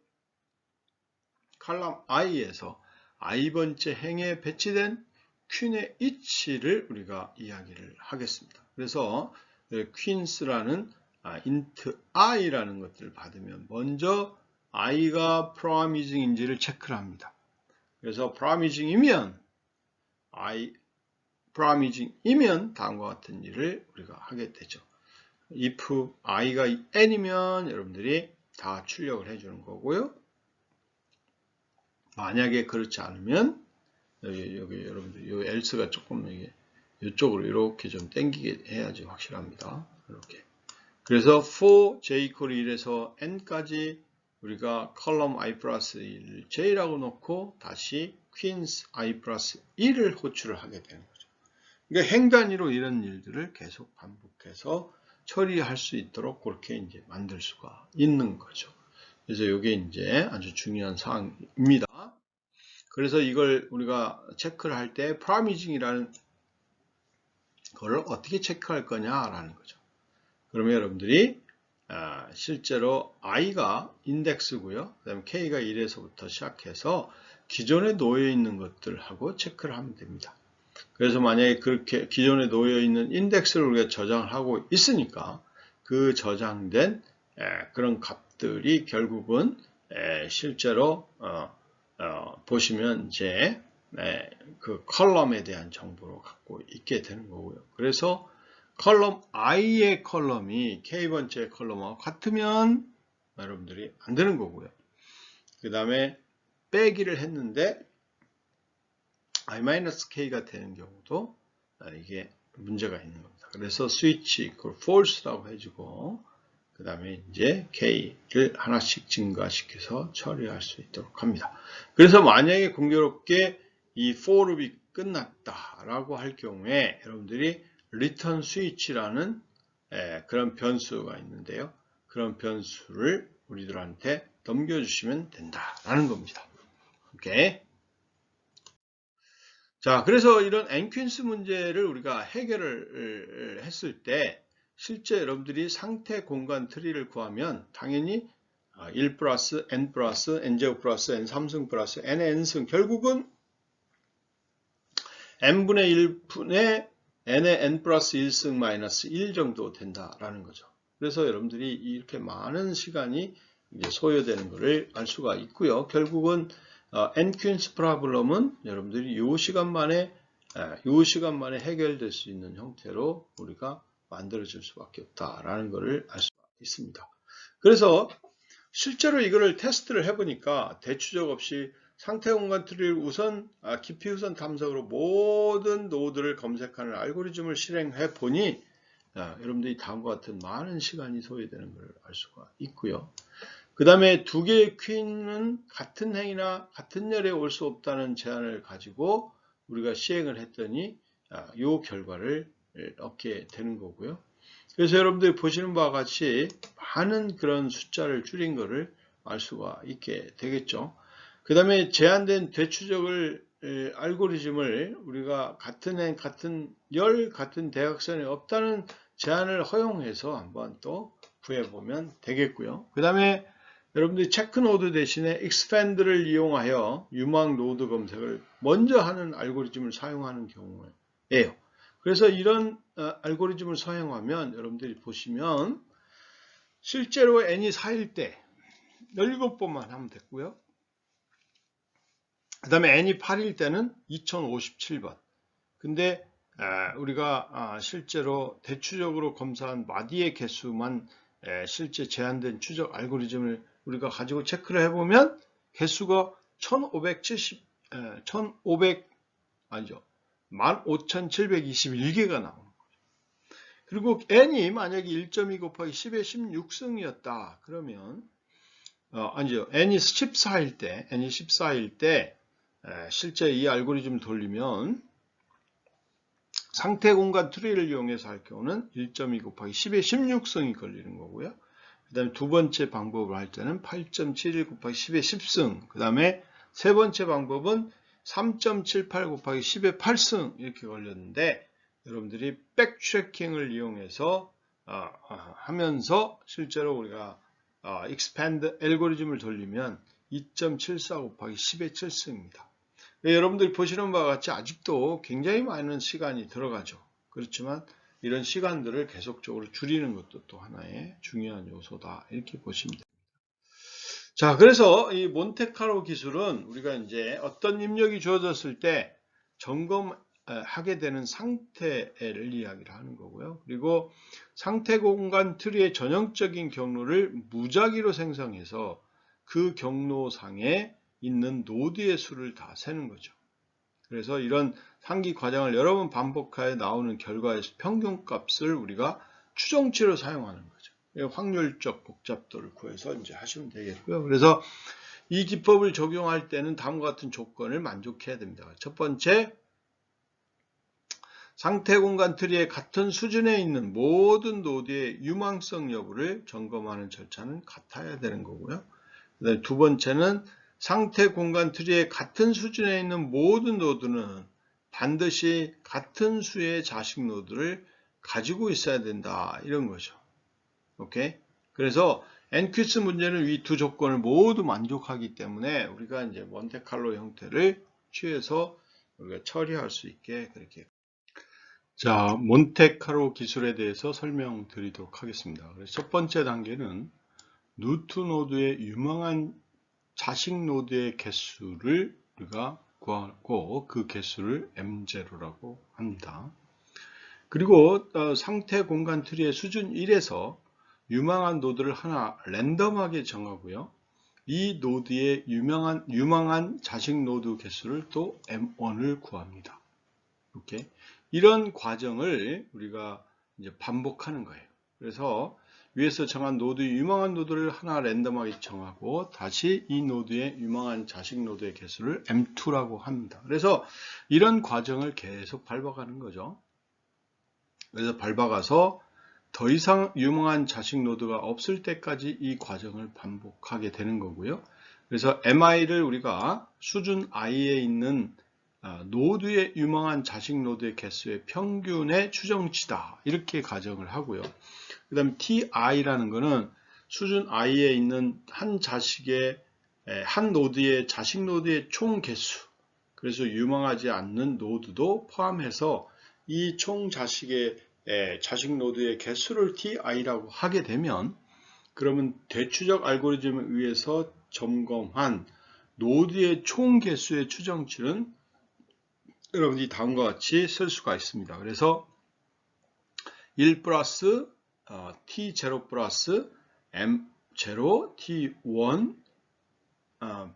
A: 칼럼 i에서 i번째 행에 배치된 퀸의 위치를 우리가 이야기를 하겠습니다. 그래서 퀸스라는 int i라는 것들을 받으면 먼저 i가 promising인지를 체크를 합니다. 그래서 promising이면 다음과 같은 일을 우리가 하게 되죠. if i가 n이면 여러분들이 다 출력을 해주는 거고요. 만약에 그렇지 않으면 여기 여러분들 이 else가 조금 이쪽으로 이렇게 좀 당기게 해야지 확실합니다. 이렇게 그래서 for j equal 1에서 n까지 우리가 컬럼 i 플러스 1을 j라고 놓고 다시 퀸스 i 플러스 1을 호출을 하게 되는 거죠. 그러니까 행 단위로 이런 일들을 계속 반복해서 처리할 수 있도록 그렇게 이제 만들 수가 있는 거죠. 그래서 이게 이제 아주 중요한 사항입니다. 그래서 이걸 우리가 체크를 할 때 프라미징이라는 걸 어떻게 체크할 거냐라는 거죠. 그러면 여러분들이 실제로 i가 인덱스고요. 그 다음에 k가 1에서부터 시작해서 기존에 놓여 있는 것들하고 체크를 하면 됩니다. 그래서 만약에 그렇게 기존에 놓여 있는 인덱스를 우리가 저장을 하고 있으니까 그 저장된 그런 값들이 결국은 실제로 보시면 이제 그 컬럼에 대한 정보로 갖고 있게 되는 거고요. 그래서 컬럼 i의 컬럼이 k번째 컬럼과 같으면 여러분들이 안 되는 거고요. 그 다음에 빼기를 했는데 i-k가 되는 경우도 이게 문제가 있는 겁니다. 그래서 switch equal false라고 해주고 그 다음에 이제 k를 하나씩 증가시켜서 처리할 수 있도록 합니다. 그래서 만약에 공교롭게 이 for loop이 끝났다라고 할 경우에 여러분들이 return switch라는 그런 변수가 있는데요. 그런 변수를 우리들한테 넘겨주시면 된다라는 겁니다. 오케이. 자, 그래서 이런 n퀸스 문제를 우리가 해결을 했을 때 실제 여러분들이 상태 공간 트리를 구하면 당연히 1 플러스 n 플러스 n제곱 플러스 n3승 플러스 nn승 결국은 n분의 1분의 n의 n 플러스 1승 마이너스 1 정도 된다라는 거죠. 그래서 여러분들이 이렇게 많은 시간이 이제 소요되는 것을 알 수가 있고요. 결국은 n퀸스 프로블럼은 여러분들이 이 시간 만에 해결될 수 있는 형태로 우리가 만들어질 수밖에 없다라는 것을 알 수가 있습니다. 그래서 실제로 이거를 테스트를 해보니까 대추적 없이 상태 공간 트리를 우선 깊이 우선 탐색으로 모든 노드를 검색하는 알고리즘을 실행해 보니 여러분들이 다음과 같은 많은 시간이 소요되는 걸 알 수가 있고요. 그 다음에 두 개의 퀸은 같은 행이나 같은 열에 올 수 없다는 제안을 가지고 우리가 시행을 했더니 이 결과를 얻게 되는 거고요. 그래서 여러분들이 보시는 바와 같이 많은 그런 숫자를 줄인 것을 알 수가 있게 되겠죠. 그 다음에 제한된 대추적을 알고리즘을 우리가 같은 행, 같은 열, 같은 대각선에 없다는 제한을 허용해서 한번 또 구해보면 되겠고요. 그 다음에 여러분들이 체크 노드 대신에 expand를 이용하여 유망 노드 검색을 먼저 하는 알고리즘을 사용하는 경우예요. 그래서 이런 알고리즘을 사용하면 여러분들이 보시면 실제로 n이 4일 때 17번만 하면 됐고요. 그 다음에 n이 8일 때는 2057번. 근데 우리가 실제로 대추적으로 검사한 마디의 개수만 실제 제한된 추적 알고리즘을 우리가 가지고 체크를 해보면 개수가 15,721개가 나오는 거죠. 그리고 n이 만약에 1.2 곱하기 10의 16승이었다. 그러면 아니죠. n이 14일 때 실제 이 알고리즘을 돌리면 상태 공간 트리를 이용해서 할 경우는 1.2 곱하기 10의 16승이 걸리는 거고요. 그 다음에 두 번째 방법을 할 때는 8.71 곱하기 10의 10승, 그 다음에 세 번째 방법은 3.78 곱하기 10의 8승 이렇게 걸렸는데 여러분들이 백트래킹을 이용해서 하면서 실제로 우리가 expand 알고리즘을 돌리면 2.74 곱하기 10의 7승입니다. 여러분들이 보시는 바와 같이 아직도 굉장히 많은 시간이 들어가죠. 그렇지만 이런 시간들을 계속적으로 줄이는 것도 또 하나의 중요한 요소다. 이렇게 보시면 됩니다. 자, 그래서 이 몬테카로 기술은 우리가 이제 어떤 입력이 주어졌을 때 점검하게 되는 상태를 이야기를 하는 거고요. 그리고 상태 공간 트리의 전형적인 경로를 무작위로 생성해서 그 경로상에 있는 노드의 수를 다 세는 거죠. 그래서 이런 상기 과정을 여러 번 반복하여 나오는 결과의 평균값을 우리가 추정치로 사용하는 거죠. 확률적 복잡도를 구해서 이제 하시면 되겠고요. 그래서 이 기법을 적용할 때는 다음과 같은 조건을 만족해야 됩니다. 첫 번째, 상태 공간 트리의 같은 수준에 있는 모든 노드의 유망성 여부를 점검하는 절차는 같아야 되는 거고요. 그다음에 두 번째는 상태 공간 트리의 같은 수준에 있는 모든 노드는 반드시 같은 수의 자식 노드를 가지고 있어야 된다. 이런 거죠. 오케이? 그래서 NQS 문제는 이 두 조건을 모두 만족하기 때문에 우리가 이제 몬테칼로 형태를 취해서 우리가 처리할 수 있게 그렇게. 자, 몬테카로 기술에 대해서 설명드리도록 하겠습니다. 그래서 첫 번째 단계는 루트 노드의 유망한 자식 노드의 개수를 우리가 구하고 그 개수를 M0라고 합니다. 그리고 상태 공간 트리의 수준 1에서 유망한 노드를 하나 랜덤하게 정하고요. 이 노드의 유망한 자식 노드 개수를 또 M1을 구합니다. 오케이? 이런 과정을 우리가 이제 반복하는 거예요. 그래서 위에서 정한 유망한 노드를 하나 랜덤하게 정하고 다시 이 노드의 유망한 자식 노드의 개수를 M2라고 합니다. 그래서 이런 과정을 계속 밟아가는 거죠. 그래서 밟아가서 더 이상 유망한 자식 노드가 없을 때까지 이 과정을 반복하게 되는 거고요. 그래서 MI를 우리가 수준 I에 있는 노드의 유망한 자식 노드의 개수의 평균의 추정치다. 이렇게 가정을 하고요. 그 다음에 TI라는 거는 수준 I에 있는 한 노드의 자식 노드의 총 개수. 그래서 유망하지 않는 노드도 포함해서 이 총 자식 노드의 개수를 TI라고 하게 되면 그러면 대추적 알고리즘에 의해서 점검한 노드의 총 개수의 추정치는 여러분이 다음과 같이 쓸 수가 있습니다. 그래서 1 플러스 T0 플러스 M0 T1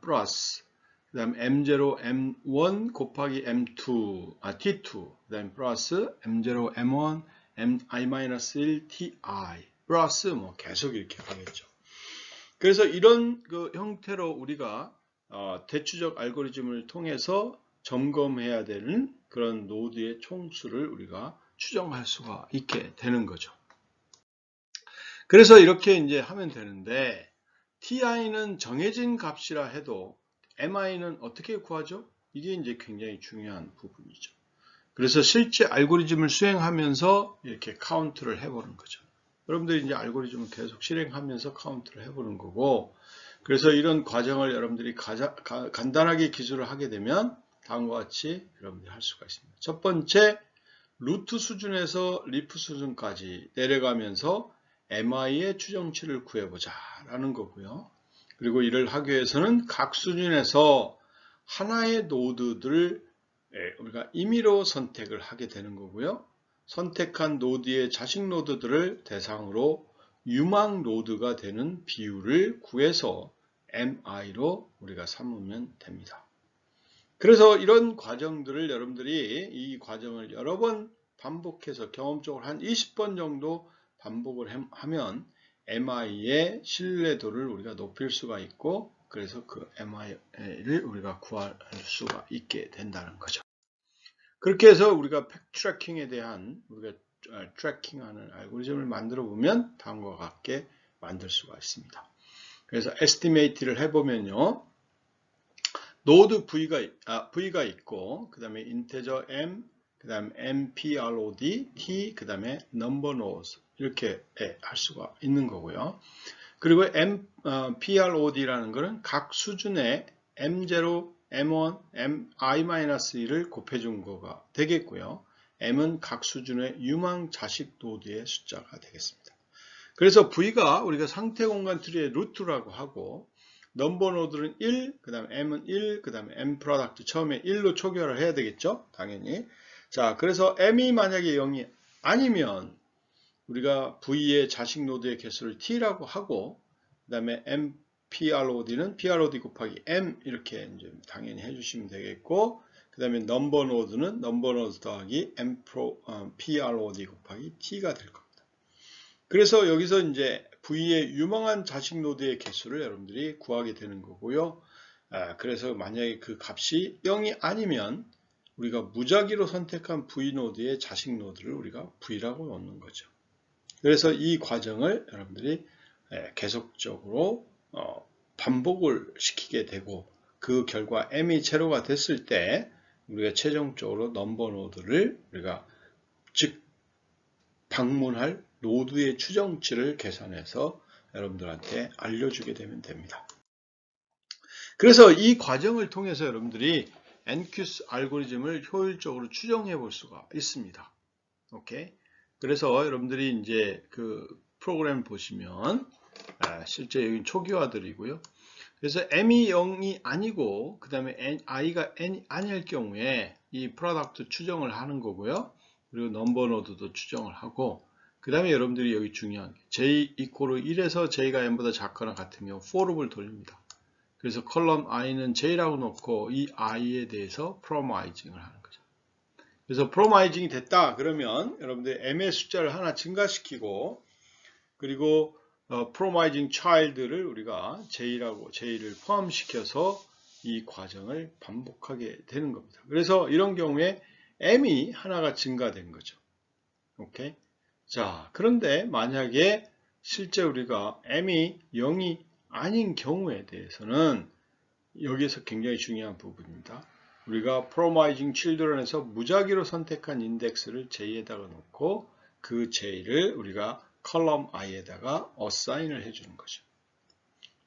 A: 플러스 그 다음 M0 M1 곱하기 M2 T2 그 다음 플러스 M0 M1 Mi-1 Ti 플러스 뭐 계속 이렇게 가겠죠. 그래서 이런 그 형태로 우리가 대추적 알고리즘을 통해서 점검해야 되는 그런 노드의 총수를 우리가 추정할 수가 있게 되는 거죠. 그래서 이렇게 이제 하면 되는데 TI는 정해진 값이라 해도 MI는 어떻게 구하죠? 이게 이제 굉장히 중요한 부분이죠. 그래서 실제 알고리즘을 수행하면서 이렇게 카운트를 해보는 거죠. 여러분들이 이제 알고리즘을 계속 실행하면서 카운트를 해보는 거고, 그래서 이런 과정을 여러분들이 간단하게 기술을 하게 되면 다음과 같이 여러분들이 할 수가 있습니다. 첫 번째, 루트 수준에서 리프 수준까지 내려가면서 MI의 추정치를 구해보자 라는 거고요. 그리고 이를 하기 위해서는 각 수준에서 하나의 노드들을 우리가 임의로 선택을 하게 되는 거고요. 선택한 노드의 자식 노드들을 대상으로 유망 노드가 되는 비율을 구해서 MI로 우리가 삼으면 됩니다. 그래서 이런 과정들을 여러분들이 이 과정을 여러 번 반복해서 경험적으로 한 20번 정도 반복을 하면 MI의 신뢰도를 우리가 높일 수가 있고 그래서 그 MI를 우리가 구할 수가 있게 된다는 거죠. 그렇게 해서 우리가 팩트 트래킹에 대한 우리가 트래킹하는 알고리즘을 만들어 보면 다음과 같게 만들 수가 있습니다. 그래서 에스티메이트를 해보면요. 노드 V가 있고 그 다음에 인테저 M, 그 다음에 MPROD, T, 그 다음에 number nodes 이렇게 할 수가 있는 거고요. 그리고 PROD라는 것은 각 수준의 M0, M1, Mi-1을 곱해준 거가 되겠고요. M은 각 수준의 유망 자식 노드의 숫자가 되겠습니다. 그래서 V가 우리가 상태 공간 트리의 루트라고 하고 넘버 노드는 1, 그 다음에 M은 1, 그 다음에 M 프로덕트 처음에 1로 초기화를 해야 되겠죠? 당연히. 자, 그래서 M이 만약에 0이 아니면 우리가 V의 자식 노드의 개수를 T라고 하고 그 다음에 MPROD는 PROD 곱하기 M 이렇게 이제 당연히 해주시면 되겠고 그 다음에 넘버 노드는 넘버 노드 더하기 PROD 곱하기 T가 될 겁니다. 그래서 여기서 이제 V의 유망한 자식 노드의 개수를 여러분들이 구하게 되는 거고요. 그래서 만약에 그 값이 0이 아니면 우리가 무작위로 선택한 V 노드의 자식 노드를 우리가 V라고 놓는 거죠. 그래서 이 과정을 여러분들이 계속적으로 반복을 시키게 되고 그 결과 m이 제로가 됐을 때 우리가 최종적으로 넘버 노드를 우리가 즉 방문할 노드의 추정치를 계산해서 여러분들한테 알려주게 되면 됩니다. 그래서 이 과정을 통해서 여러분들이 NQS 알고리즘을 효율적으로 추정해 볼 수가 있습니다. 오케이. 그래서 여러분들이 이제 그 프로그램 보시면 실제 여기 초기화들이고요. 그래서 m이 0이 아니고 그 다음에 i가 n이 아닐 경우에 이 프로덕트 추정을 하는 거고요. 그리고 넘버 노드도 추정을 하고 그 다음에 여러분들이 여기 중요한 게 j 이퀄 1에서 j가 n보다 작거나 같으면 for를 돌립니다. 그래서 컬럼 i는 j라고 놓고 이 i에 대해서 프로마이징을 하는 거죠. 그래서 프로마이징이 됐다 그러면 여러분들 m의 숫자를 하나 증가시키고 그리고 프로마이징 차일드를 우리가 j를 포함시켜서 이 과정을 반복하게 되는 겁니다. 그래서 이런 경우에 m이 하나가 증가된 거죠. 오케이. 자, 그런데 만약에 실제 우리가 m이 0이 아닌 경우에 대해서는 여기서 굉장히 중요한 부분입니다. 우리가 프로마이징 칠드런에서 무작위로 선택한 인덱스를 j에다가 놓고 그 j를 우리가 컬럼 i에다가 어사인을 해주는 거죠.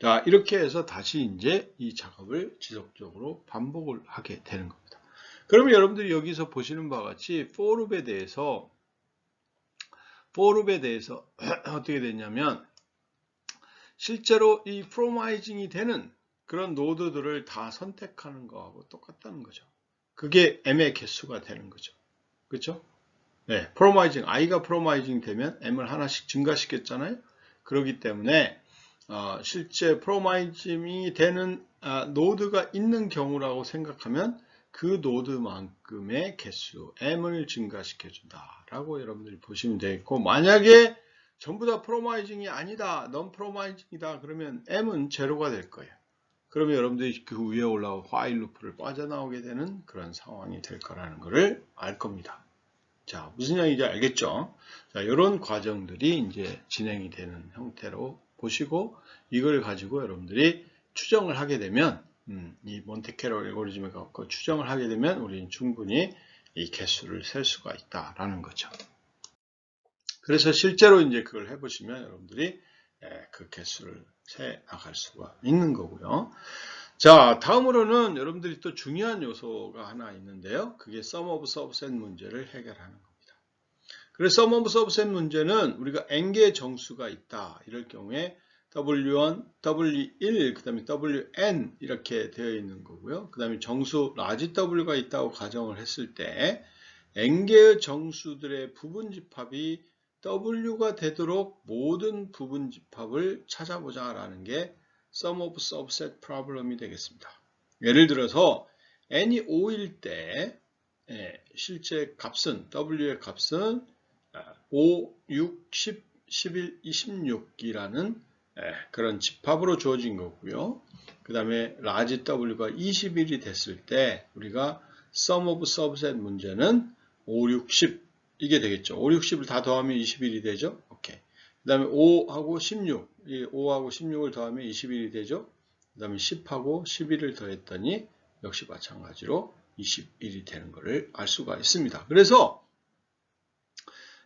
A: 자, 이렇게 해서 다시 이제 이 작업을 지속적으로 반복을 하게 되는 겁니다. 그러면 여러분들이 여기서 보시는 바와 같이 for loop에 대해서 어떻게 됐냐면 실제로 이 프로마이징이 되는 그런 노드들을 다 선택하는 거하고 똑같다는 거죠. 그게 m의 개수가 되는 거죠. 그렇죠? 네, 프로마이징, i가 프로마이징 되면 m을 하나씩 증가시켰잖아요. 그렇기 때문에 실제 프로마이징이 되는 노드가 있는 경우라고 생각하면 그 노드만큼의 개수 m을 증가시켜준다라고 여러분들이 보시면 되겠고, 만약에 전부 다 프로마이징이 아니다, 넌 프로마이징이다 그러면 m은 제로가 될 거예요. 그러면 여러분들이 그 위에 올라온 while 루프를 빠져나오게 되는 그런 상황이 될 거라는 것을 알 겁니다. 자, 무슨 얘기인지 알겠죠? 자, 이런 과정들이 이제 진행이 되는 형태로 보시고 이걸 가지고 여러분들이 추정을 하게 되면 이 몬테캐로 알고리즘을 갖고 추정을 하게 되면 우리는 충분히 이 개수를 셀 수가 있다라는 거죠. 그래서 실제로 이제 그걸 해보시면 여러분들이 그 개수를 세 나갈 수가 있는 거고요. 자, 다음으로는 여러분들이 또 중요한 요소가 하나 있는데요. 그게 sum of subset 문제를 해결하는 겁니다. 그래서 sum of subset 문제는 우리가 n개의 정수가 있다. 이럴 경우에 w1, w1, 그 다음에 wn 이렇게 되어 있는 거고요. 그 다음에 정수 라지 w가 있다고 가정을 했을 때 n개의 정수들의 부분집합이 w가 되도록 모든 부분집합을 찾아보자 라는 게 sum of subset problem이 되겠습니다. 예를 들어서 n이 5일 때 실제 값은 w의 값은 5, 6, 10, 11, 26이라는 그런 집합으로 주어진 거고요. 그 다음에 large w가 21이 됐을 때 우리가 sum of subset 문제는 5, 6, 10 이게 되겠죠. 5, 6, 10을 다 더하면 21이 되죠. 오케이. 그 다음에 5하고 16, 이 5하고 16을 더하면 21이 되죠. 그 다음에 10하고 11을 더했더니 역시 마찬가지로 21이 되는 것을 알 수가 있습니다. 그래서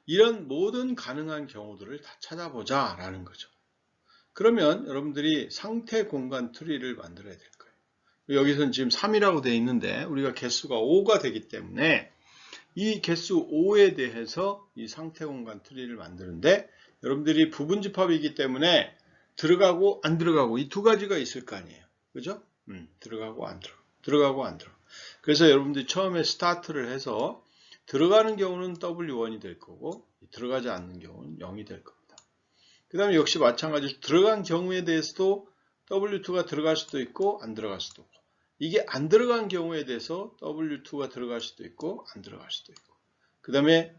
A: 이런 모든 가능한 경우들을 다 찾아보자 라는 거죠. 그러면 여러분들이 상태 공간 트리를 만들어야 될 거예요. 여기서는 지금 3이라고 되어 있는데 우리가 개수가 5가 되기 때문에 이 개수 5에 대해서 이 상태 공간 트리를 만드는데 여러분들이 부분집합이기 때문에 들어가고 안 들어가고 이 두 가지가 있을 거 아니에요. 그죠? 들어가고 안 들어가고 들어가고 안 들어가고. 그래서 여러분들이 처음에 스타트를 해서 들어가는 경우는 W1이 될 거고 들어가지 않는 경우는 0이 될 겁니다. 그 다음에 역시 마찬가지로 들어간 경우에 대해서도 W2가 들어갈 수도 있고 안 들어갈 수도 있고 이게 안 들어간 경우에 대해서 W2가 들어갈 수도 있고 안 들어갈 수도 있고 그 다음에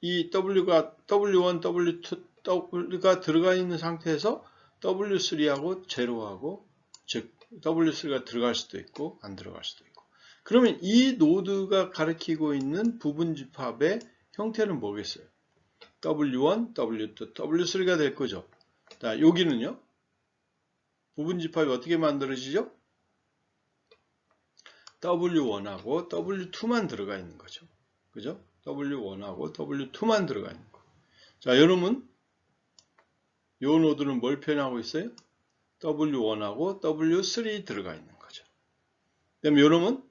A: 이 W1, W2, W가 들어가 있는 상태에서 W3하고 제로하고, 즉 W3가 들어갈 수도 있고 안 들어갈 수도 있고. 그러면 이 노드가 가리키고 있는 부분 집합의 형태는 뭐겠어요? W1, W2, W3가 될 거죠. 자, 여기는요. 부분 집합이 어떻게 만들어지죠? W1하고 W2만 들어가 있는 거죠. 그죠? W1하고 W2만 들어가 있는 거. 자, 여러분, 요 노드는 뭘 표현하고 있어요? W1하고 W3 들어가 있는 거죠. 그 다음에 여러분,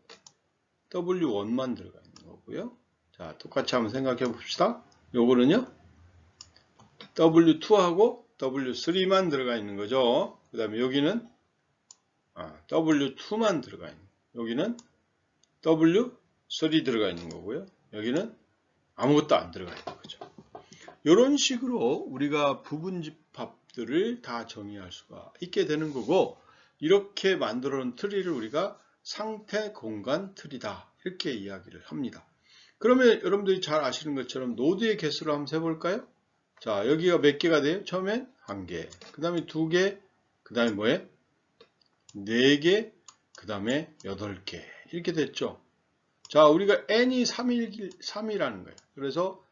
A: W1만 들어가 있는 거고요. 자, 똑같이 한번 생각해 봅시다. 요거는요, W2하고 W3만 들어가 있는 거죠. 그 다음에 여기는 W2만 들어가 있는 거예요. 여기는 W3 들어가 있는 거고요. 여기는 아무것도 안 들어가 있는 거죠. 이런 식으로 우리가 부분 집합들을 다 정의할 수가 있게 되는 거고, 이렇게 만들어 놓은 트리를 우리가 상태 공간 트리다 이렇게 이야기를 합니다. 그러면 여러분들이 잘 아시는 것처럼 노드의 개수를 한번 세볼까요? 자, 여기가 몇 개가 돼요? 처음엔 1개, 그 다음에 2개, 그 다음에 뭐예요? 4개, 그 다음에 8개 이렇게 됐죠. 자, 우리가 n이 3이라는 거예요. 그래서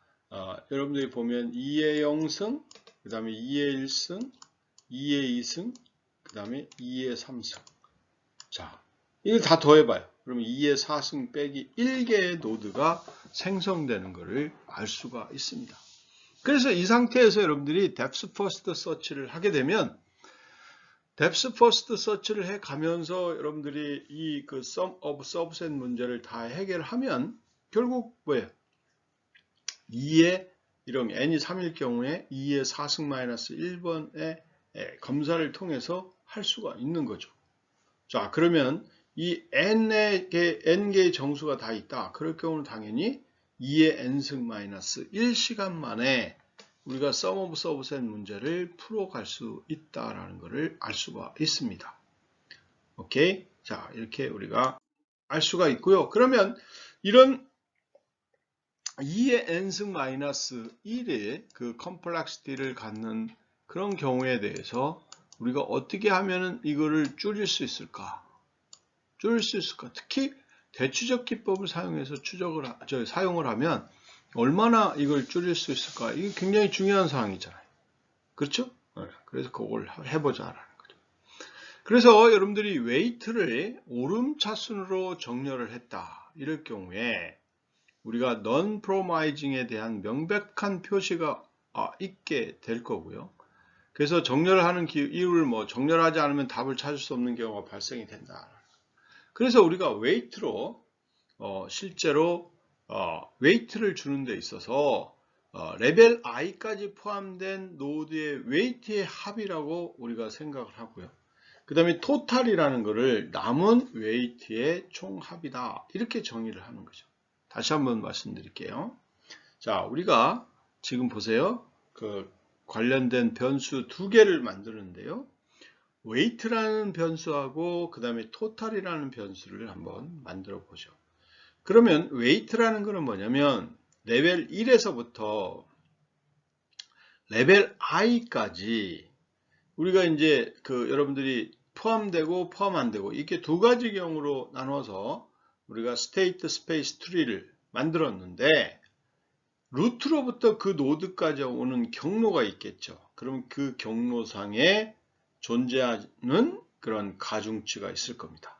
A: 여러분들이 보면 2의 0승, 그 다음에 2의 1승, 2의 2승, 그 다음에 2의 3승. 자, 이걸 다 더해봐요. 그러면 2의 4승 빼기 1개의 노드가 생성되는 것을 알 수가 있습니다. 그래서 이 상태에서 여러분들이 depth first search를 하게 되면, depth first search를 해 가면서 여러분들이 이 그 sum of subset 문제를 다 해결하면 결국 뭐예요? 2의 이런 n이 3일 경우에 2의 4승 마이너스 1번의 검사를 통해서 할 수가 있는 거죠. 자, 그러면 이 n개의 정수가 다 있다. 그럴 경우는 당연히 2의 n승 마이너스 1시간 만에 우리가 sum of subset 문제를 풀어갈 수 있다라는 것을 알 수가 있습니다. 오케이? 자, 이렇게 우리가 알 수가 있고요. 그러면 이런 2의 n승 마이너스 1의 그 컴플렉시티를 갖는 그런 경우에 대해서 우리가 어떻게 하면 이거를 줄일 수 있을까? 특히 대추적 기법을 사용해서 사용을 하면 얼마나 이걸 줄일 수 있을까? 이게 굉장히 중요한 사항이잖아요. 그렇죠? 그래서 그걸 해보자라는 거죠. 그래서 여러분들이 웨이트를 오름차순으로 정렬을 했다. 이럴 경우에 우리가 non-promising에 대한 명백한 표시가 있게 될 거고요. 그래서 정렬을 하는 이유를 정렬하지 않으면 답을 찾을 수 없는 경우가 발생이 된다. 그래서 우리가 웨이트로 실제로 웨이트를 주는 데 있어서 레벨 i까지 포함된 노드의 웨이트의 합이라고 우리가 생각을 하고요. 그 다음에 토탈이라는 것을 남은 웨이트의 총합이다. 이렇게 정의를 하는 거죠. 다시 한번 말씀드릴게요. 자, 우리가 지금 보세요. 그 관련된 변수 2개를 만드는데요. 웨이트라는 변수하고 그 다음에 토탈이라는 변수를 한번 만들어 보죠. 그러면 웨이트라는 것은 뭐냐면 레벨 1에서부터 레벨 i까지 우리가 이제 여러분들이 포함되고 포함 안 되고 이렇게 두 가지 경우로 나눠서 우리가 스테이트 스페이스 트리를 만들었는데, 루트로부터 그 노드까지 오는 경로가 있겠죠. 그럼 그 경로상에 존재하는 그런 가중치가 있을 겁니다.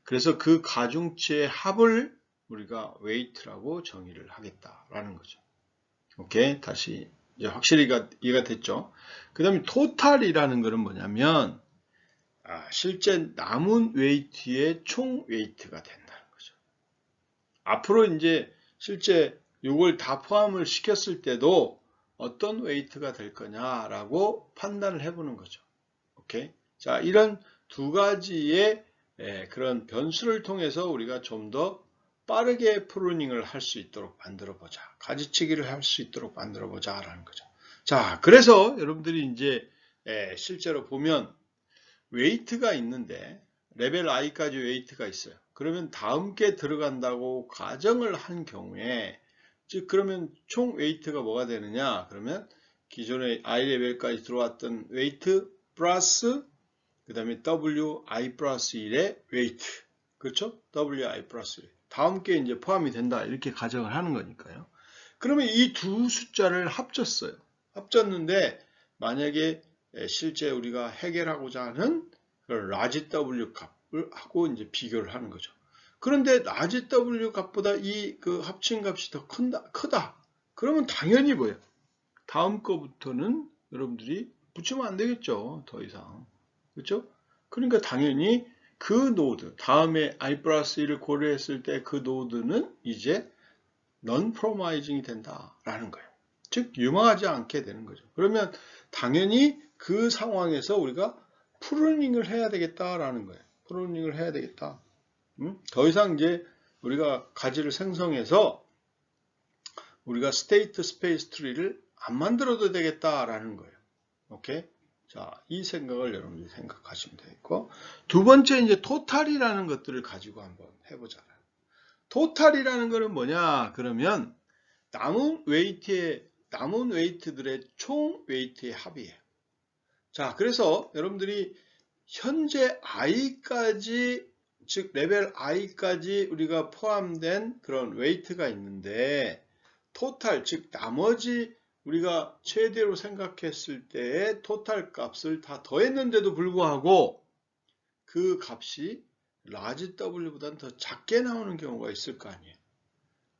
A: 그래서 그 가중치의 합을 우리가 웨이트라고 정의를 하겠다라는 거죠. 오케이, 다시 이제 확실히 이해가 됐죠. 그 다음에 토탈이라는 것은 뭐냐면 실제 남은 웨이트의 총 웨이트가 된다는 거죠. 앞으로 이제 실제 이걸 다 포함을 시켰을 때도 어떤 웨이트가 될 거냐라고 판단을 해보는 거죠. 오케이. 자, 이런 두 가지의 그런 변수를 통해서 우리가 좀 더 빠르게 프루닝을 할 수 있도록 만들어 보자. 가지치기를 할 수 있도록 만들어 보자라는 거죠. 자, 그래서 여러분들이 이제 실제로 보면 웨이트가 있는데 레벨 i까지 웨이트가 있어요. 그러면 다음 게 들어간다고 가정을 한 경우에, 즉 그러면 총 웨이트가 뭐가 되느냐? 그러면 기존의 I 레벨까지 들어왔던 웨이트 플러스 그 다음에 WI 플러스 1의 웨이트. 그렇죠? WI 플러스 1. 다음 게 이제 포함이 된다. 이렇게 가정을 하는 거니까요. 그러면 이 두 숫자를 합쳤어요. 합쳤는데 만약에 실제 우리가 해결하고자 하는 라지 W 값을 하고 이제 비교를 하는 거죠. 그런데 라지 W 값보다 이 그 합친 값이 더 크다. 그러면 당연히 뭐예요? 다음 거부터는 여러분들이 붙이면 안 되겠죠. 더 이상. 그렇죠? 그러니까 당연히 그 노드, 다음에 I 플러스 1을 고려했을 때 그 노드는 이제 non-promising이 된다라는 거예요. 즉, 유망하지 않게 되는 거죠. 그러면 당연히 그 상황에서 우리가 프루닝을 해야 되겠다라는 거예요. 프루닝을 해야 되겠다. 더 이상 이제 우리가 가지를 생성해서 우리가 스테이트 스페이스 트리를 안 만들어도 되겠다라는 거예요. 오케이? 자, 이 생각을 여러분들이 생각하시면 되겠고, 두 번째 이제 토탈이라는 것들을 가지고 한번 해보잖아요. 토탈이라는 것은 뭐냐? 그러면 남은 웨이트들의 총 웨이트의 합이에요. 자, 그래서 여러분들이 현재 i까지, 즉 레벨 i까지 우리가 포함된 그런 웨이트가 있는데, 토탈, 즉 나머지 우리가 최대로 생각했을 때의 토탈 값을 다 더했는데도 불구하고 그 값이 라지 W보다는 더 작게 나오는 경우가 있을 거 아니에요.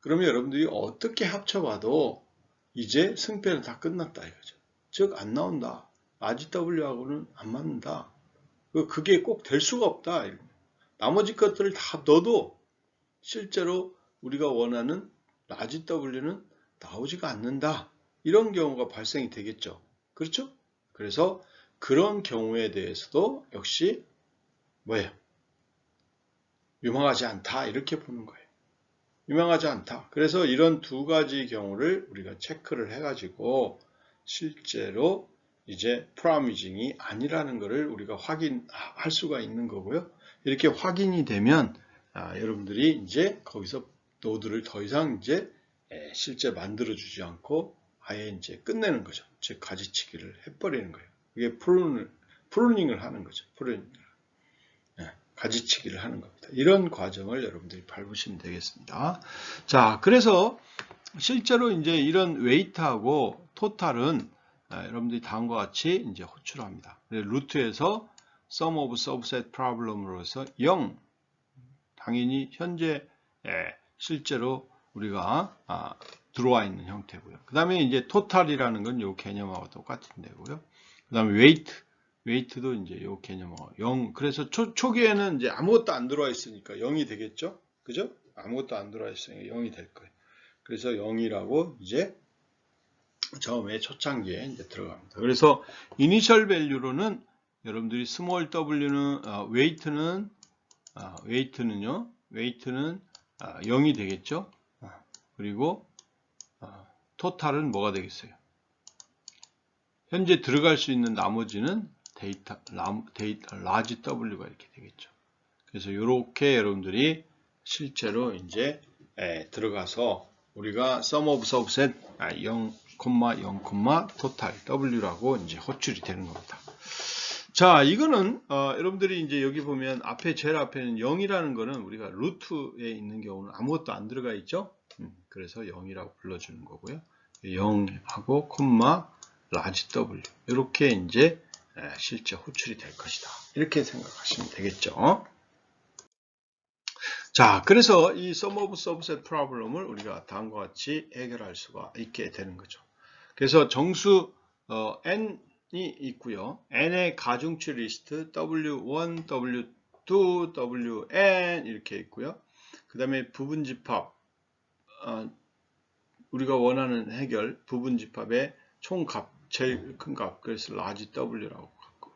A: 그러면 여러분들이 어떻게 합쳐봐도 이제 승패는 다 끝났다 이거죠. 즉 안 나온다. 라지 W하고는 안 맞는다. 그게 꼭 될 수가 없다. 나머지 것들을 다 넣어도 실제로 우리가 원하는 라지 W는 나오지가 않는다. 이런 경우가 발생이 되겠죠. 그렇죠? 그래서 그런 경우에 대해서도 역시 뭐예요? 유망하지 않다. 이렇게 보는 거예요. 유망하지 않다. 그래서 이런 두 가지 경우를 우리가 체크를 해가지고 실제로 이제 프로미징이 아니라는 것을 우리가 확인할 수가 있는 거고요. 이렇게 확인이 되면 여러분들이 이제 거기서 노드를 더 이상 이제 실제 만들어주지 않고 아예 이제 끝내는 거죠. 즉 가지치기를 해버리는 거예요. 이게 프루닝을 하는 거죠. 가지치기를 하는 겁니다. 이런 과정을 여러분들이 밟으시면 되겠습니다. 자, 그래서 실제로 이제 이런 웨이트하고 토탈은 여러분들이 다음과 같이 이제 호출합니다. 루트에서 sum of subset problem으로서 0, 당연히 현재 실제로 우리가 들어와 있는 형태고요. 그 다음에 이제 토탈이라는 건 이 개념하고 똑같은 데고요. 그 다음에 웨이트도 이제 이 개념하고 0. 그래서 초기에는 이제 아무것도 안 들어와 있으니까 0이 되겠죠? 그죠? 아무것도 안 들어와 있으니까 0이 될 거예요. 그래서 0이라고 이제 처음에 초창기에 이제 들어갑니다. 그래서 이니셜 밸류로는 여러분들이 스몰 w는 웨이트는요. 웨이트는 0이 되겠죠? 그리고 토탈은 뭐가 되겠어요? 현재 들어갈 수 있는 나머지는 라지 W가 이렇게 되겠죠. 그래서 이렇게 여러분들이 실제로 이제 들어가서 우리가 sum of subset 0, 0, total W라고 이제 호출이 되는 겁니다. 자, 이거는 여러분들이 이제 여기 보면 앞에 제일 앞에는 0이라는 거는 우리가 루트에 있는 경우는 아무것도 안 들어가 있죠. 그래서 0이라고 불러주는 거고요. 0하고 콤마 라지 W 이렇게 이제 실제 호출이 될 것이다. 이렇게 생각하시면 되겠죠. 자, 그래서 이 sum of subset problem을 우리가 다음과 같이 해결할 수가 있게 되는 거죠. 그래서 정수 n이 있고요. n의 가중치 리스트 W1, W2, Wn 이렇게 있고요. 그 다음에 부분집합 우리가 원하는 해결 부분집합의 총값 제일 큰 값 그래서 라지 W라고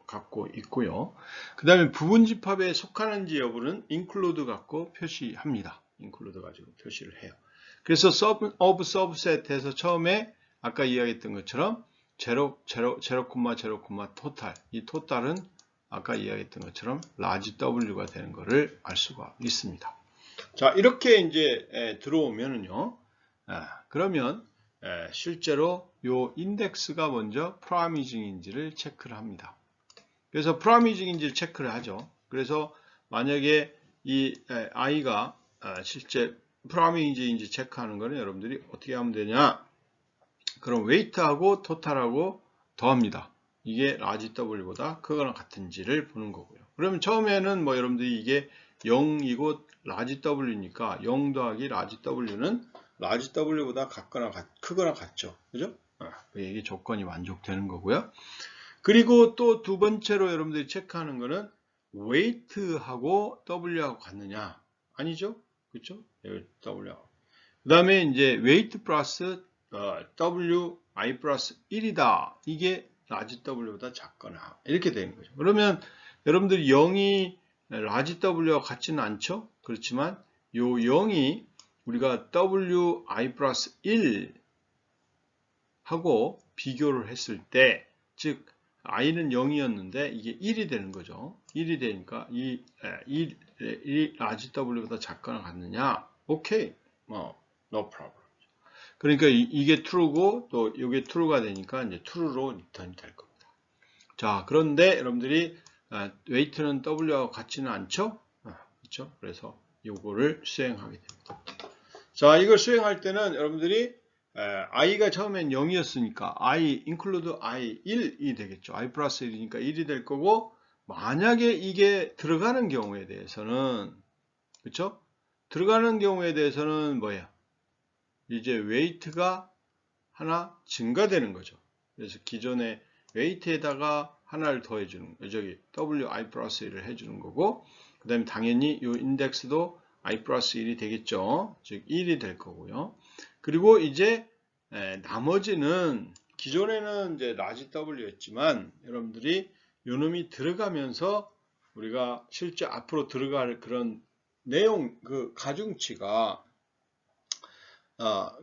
A: 갖고 있고요. 그 다음에 부분집합에 속하는지 여부는 include 갖고 표시합니다. include 가지고 표시를 해요. 그래서 sum of subset에서 처음에 아까 이야기했던 것처럼 0, 0, 0, total 이 토탈은 아까 이야기했던 것처럼 라지 W가 되는 것을 알 수가 있습니다. 자, 이렇게 이제 들어오면은요. 그러면 실제로 요 인덱스가 먼저 프라이미징인지를 체크를 합니다. 그래서 프라이미징인지를 체크를 하죠. 그래서 만약에 이 i가 실제 프라이미징인지 체크하는 거는 여러분들이 어떻게 하면 되냐? 그럼 웨이트하고 토탈하고 더합니다. 이게 라지 W보다 크거나 같은지를 보는 거고요. 그러면 처음에는 뭐 여러분들이 이게 0이고 라지 W니까 0 더하기 라지 W는 라지 W보다 크거나 같죠. 그죠? 이게 조건이 만족되는 거고요. 그리고 또 두 번째로 여러분들이 체크하는 거는 웨이트하고 W하고 같느냐? 아니죠? 그렇죠? W하고. 그 다음에 이제 웨이트 플러스 W I 플러스 1이다. 이게 라지 W보다 작거나 이렇게 되는 거죠. 그러면 여러분들이 0이 라지 W와 같지는 않죠? 그렇지만 요 0이 우리가 W I 플러스 1 하고 비교를 했을 때, 즉 i는 0이었는데 이게 1이 되는 거죠. 1이 되니까 이 라지 W보다 작거나 같느냐? 오케이. no problem. 그러니까 이게 true고 또 이게 true가 되니까 이제 true로 리턴이 될 겁니다. 자, 그런데 여러분들이 weight는 W하고 같지는 않죠? 그렇죠? 그래서 이거를 수행하게 됩니다. 자, 이걸 수행할 때는 여러분들이 i가 처음엔 0이었으니까 i include i 1이 되겠죠. i 플러스 1이니까 1이 될 거고, 만약에 이게 들어가는 경우에 대해서는, 그렇죠? 들어가는 경우에 대해서는 뭐예요? 이제 웨이트가 하나 증가되는 거죠. 그래서 기존의 웨이트에다가 하나를 더 해주는 거죠. 저기 wi 플러스 1을 해주는 거고, 그 다음에 당연히 이 인덱스도 i 플러스 1이 되겠죠. 즉 1이 될 거고요. 그리고 이제 나머지는 기존에는 이제 라지 W였지만 여러분들이 요놈이 들어가면서 우리가 실제 앞으로 들어갈 그런 내용 그 가중치가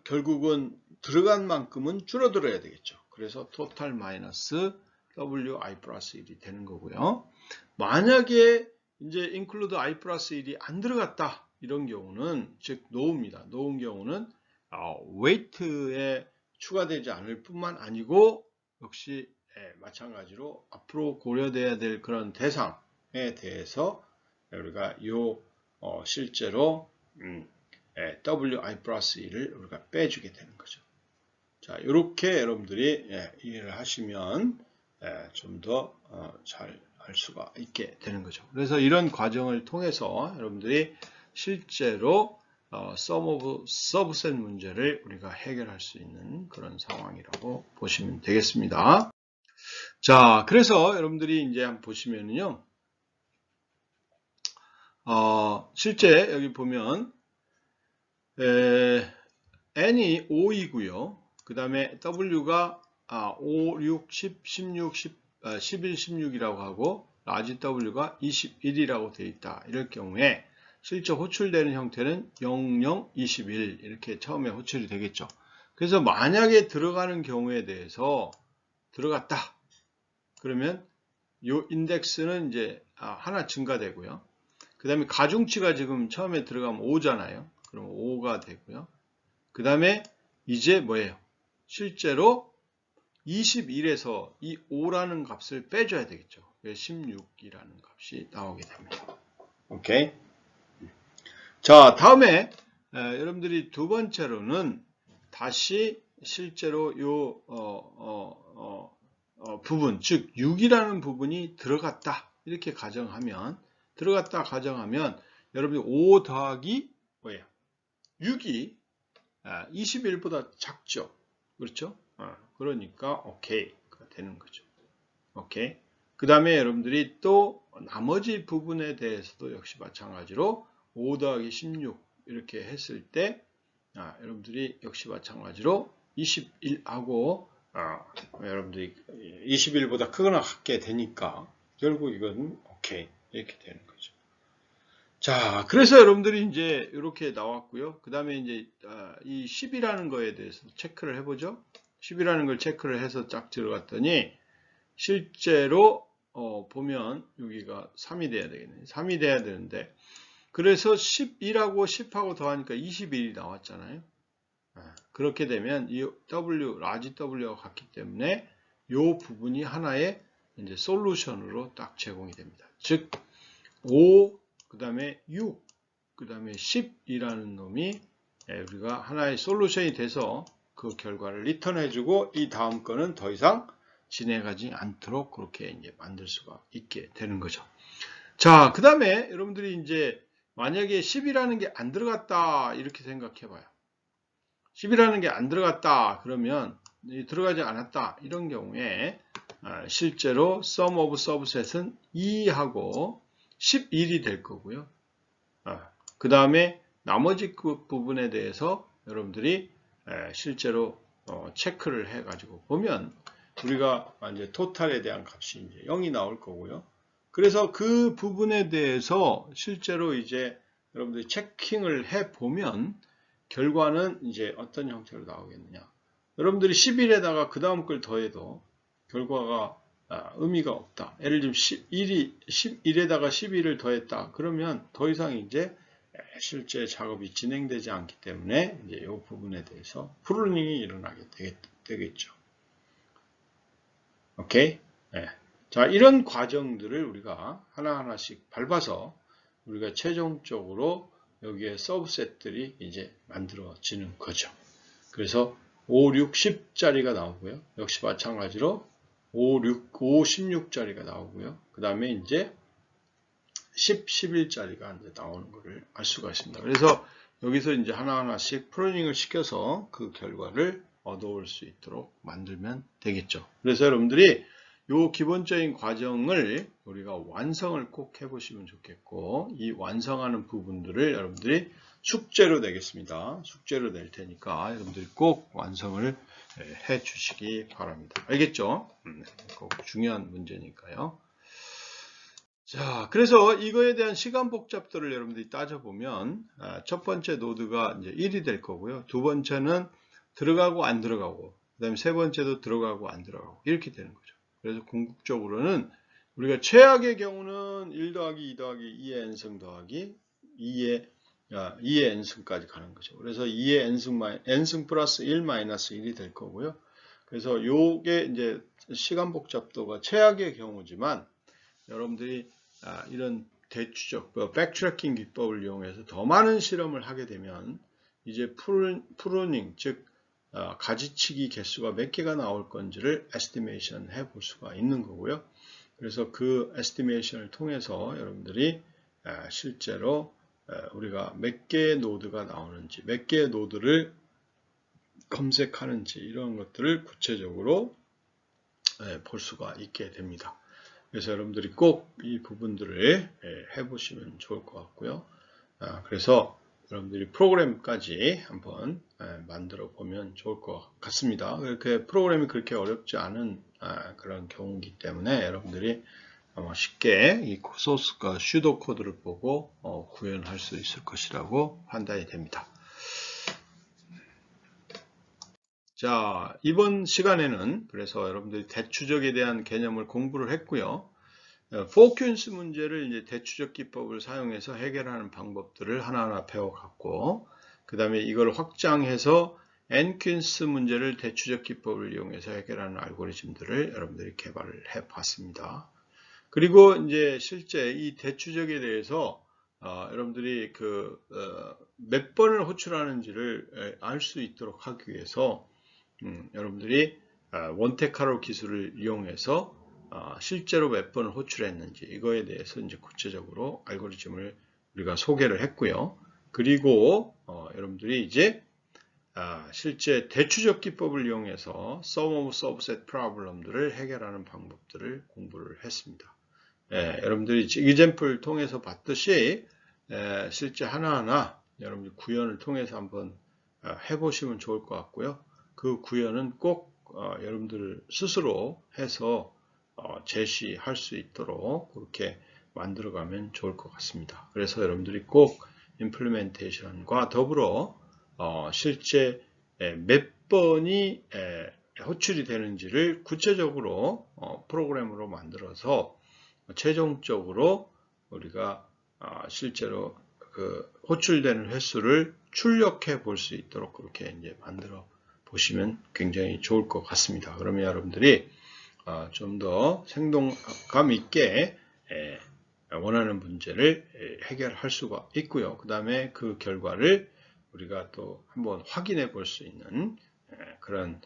A: 결국은 들어간 만큼은 줄어들어야 되겠죠. 그래서 토탈 마이너스 wi 플러스 1이 되는 거고요. 만약에 이제 include i 플러스 1이 안 들어갔다 이런 경우는 즉 노우입니다. 노운 경우는 weight에 추가되지 않을 뿐만 아니고 역시 마찬가지로 앞으로 고려돼야 될 그런 대상에 대해서 우리가 실제로 wi 플러스 1을 우리가 빼주게 되는 거죠. 자, 이렇게 여러분들이 이해를 하시면 좀 더 잘 알 수가 있게 되는 거죠. 그래서 이런 과정을 통해서 여러분들이 실제로 sum of subset 문제를 우리가 해결할 수 있는 그런 상황이라고 보시면 되겠습니다. 자, 그래서 여러분들이 이제 한번 보시면요, 실제 여기 보면 n이 5이고요. 그 다음에 w가 5, 6, 10, 16, 11, 16이라고 하고 라지 w가 21이라고 되어 있다. 이럴 경우에 실제 호출되는 형태는 00, 21 이렇게 처음에 호출이 되겠죠. 그래서 만약에 들어가는 경우에 대해서 들어갔다. 그러면 이 인덱스는 이제 하나 증가되고요. 그 다음에 가중치가 지금 처음에 들어가면 5잖아요. 그럼 5가 되고요. 그 다음에 이제 뭐예요? 실제로 21에서 이 5라는 값을 빼줘야 되겠죠. 16이라는 값이 나오게 됩니다. 오케이. 자, 다음에 여러분들이 두 번째로는 다시 실제로 요 부분, 즉 6이라는 부분이 들어갔다 이렇게 가정하면 여러분이 5 더하기 뭐예요? 6이 21보다 작죠. 그렇죠? 그러니까 오케이가 되는 거죠. 오케이. 그 다음에 여러분들이 또 나머지 부분에 대해서도 역시 마찬가지로 5 더하기 16 이렇게 했을 때 여러분들이 역시 마찬가지로 21하고 여러분들이 21보다 크거나 같게 되니까 결국 이건 오케이 이렇게 되는 거죠. 자, 그래서 여러분들이 이제 이렇게 나왔고요. 그 다음에 이제 이 10이라는 거에 대해서 체크를 해보죠. 10이라는 걸 체크를 해서 쫙 들어갔더니 실제로 보면 여기가 3이 돼야 되겠네. 3이 돼야 되는데 그래서 11하고 10하고 더하니까 21이 나왔잖아요. 그렇게 되면 이 W, 라지 W와 같기 때문에 이 부분이 하나의 이제 솔루션으로 딱 제공이 됩니다. 즉 5, 그 다음에 6, 그 다음에 10이라는 놈이 우리가 하나의 솔루션이 돼서 그 결과를 리턴해주고 이 다음 거는 더 이상 진행하지 않도록 그렇게 이제 만들 수가 있게 되는 거죠. 자, 그 다음에 여러분들이 이제 만약에 10이라는 게 안 들어갔다 이렇게 생각해 봐요. 10이라는 게 안 들어갔다 그러면 들어가지 않았다 이런 경우에 실제로 sum of subset은 2하고 11이 될 거고요. 그 다음에 나머지 그 부분에 대해서 여러분들이 실제로 체크를 해 가지고 보면 우리가 이제 토탈에 대한 값이 이제 0이 나올 거고요. 그래서 그 부분에 대해서 실제로 이제 여러분들이 체킹을 해 보면 결과는 이제 어떤 형태로 나오겠느냐. 여러분들이 11에다가 그 다음 걸 더해도 결과가 의미가 없다. 예를 들면 11에다가 12를 더했다. 그러면 더 이상 이제 실제 작업이 진행되지 않기 때문에 이제 이 부분에 대해서 프루닝이 일어나게 되겠죠. 오케이? 네. 자, 이런 과정들을 우리가 하나하나씩 밟아서 우리가 최종적으로 여기에 서브셋들이 이제 만들어지는 거죠. 그래서 5, 6, 10짜리가 나오고요. 역시 마찬가지로 5, 16짜리가 나오고요. 그 다음에 이제 10, 11짜리가 이제 나오는 것을 알 수가 있습니다. 그래서 여기서 이제 하나하나씩 프로닝을 시켜서 그 결과를 얻어올 수 있도록 만들면 되겠죠. 그래서 여러분들이 이 기본적인 과정을 우리가 완성을 꼭 해보시면 좋겠고, 이 완성하는 부분들을 여러분들이 숙제로 내겠습니다. 숙제로 낼 테니까 여러분들이 꼭 완성을 해 주시기 바랍니다. 알겠죠? 꼭 중요한 문제니까요. 자, 그래서 이거에 대한 시간 복잡도를 여러분들이 따져보면 첫 번째 노드가 이제 1이 될 거고요. 두 번째는 들어가고 안 들어가고, 그 다음에 세 번째도 들어가고 안 들어가고 이렇게 되는 거죠. 그래서 궁극적으로는 우리가 최악의 경우는 1 더하기 2 더하기 2의 n승 더하기 2의 n승까지 가는 거죠. 그래서 2의 n승 플러스 1 마이너스 1이 될 거고요. 그래서 요게 이제 시간 복잡도가 최악의 경우지만 여러분들이 이런 대추적, 백트래킹 기법을 이용해서 더 많은 실험을 하게 되면 이제 프루닝, 즉 가지치기 개수가 몇 개가 나올 건지를 에스티메이션 해볼 수가 있는 거고요. 그래서 그 에스티메이션을 통해서 여러분들이 실제로 우리가 몇 개의 노드가 나오는지, 몇 개의 노드를 검색하는지 이런 것들을 구체적으로 볼 수가 있게 됩니다. 그래서 여러분들이 꼭 이 부분들을 해보시면 좋을 것 같고요. 그래서 여러분들이 프로그램까지 한번 만들어 보면 좋을 것 같습니다. 그렇게 프로그램이 그렇게 어렵지 않은 그런 경우이기 때문에 여러분들이 아마 쉽게 이 소스가 슈도 코드를 보고 구현할 수 있을 것이라고 판단이 됩니다. 자, 이번 시간에는 그래서 여러분들이 대추적에 대한 개념을 공부를 했고요. 포큠스 문제를 이제 대추적 기법을 사용해서 해결하는 방법들을 하나하나 배워갔고, 그 다음에 이걸 확장해서 엔퀸스 문제를 대추적 기법을 이용해서 해결하는 알고리즘들을 여러분들이 개발을 해 봤습니다. 그리고 이제 실제 이 대추적에 대해서 여러분들이 몇 번을 호출하는지를 알 수 있도록 하기 위해서 여러분들이 원테카로 기술을 이용해서 실제로 몇 번을 호출했는지 이거에 대해서 이제 구체적으로 알고리즘을 우리가 소개를 했고요. 그리고 여러분들이 이제 실제 대추적 기법을 이용해서 sum of subset problem들을 해결하는 방법들을 공부를 했습니다. 여러분들이 example를 통해서 봤듯이 실제 하나하나 여러분들 구현을 통해서 한번 해보시면 좋을 것 같고요. 그 구현은 꼭 여러분들 스스로 해서 제시할 수 있도록 그렇게 만들어가면 좋을 것 같습니다. 그래서 여러분들이 꼭 임플리멘테이션과 더불어 실제 몇 번이 호출이 되는지를 구체적으로 프로그램으로 만들어서 최종적으로 우리가 실제로 그 호출되는 횟수를 출력해 볼 수 있도록 그렇게 이제 만들어 보시면 굉장히 좋을 것 같습니다. 그러면 여러분들이 좀 더 생동감 있게 원하는 문제를 해결할 수가 있고요. 그 다음에 그 결과를 우리가 또 한번 확인해 볼 수 있는 그런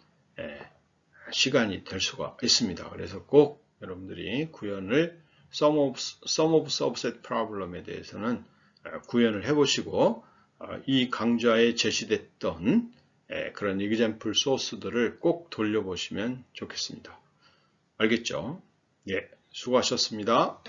A: 시간이 될 수가 있습니다. 그래서 꼭 여러분들이 구현을 Sum of Subset Problem에 대해서는 구현을 해보시고 이 강좌에 제시됐던 그런 example 소스들을 꼭 돌려보시면 좋겠습니다. 알겠죠? 예, 수고하셨습니다.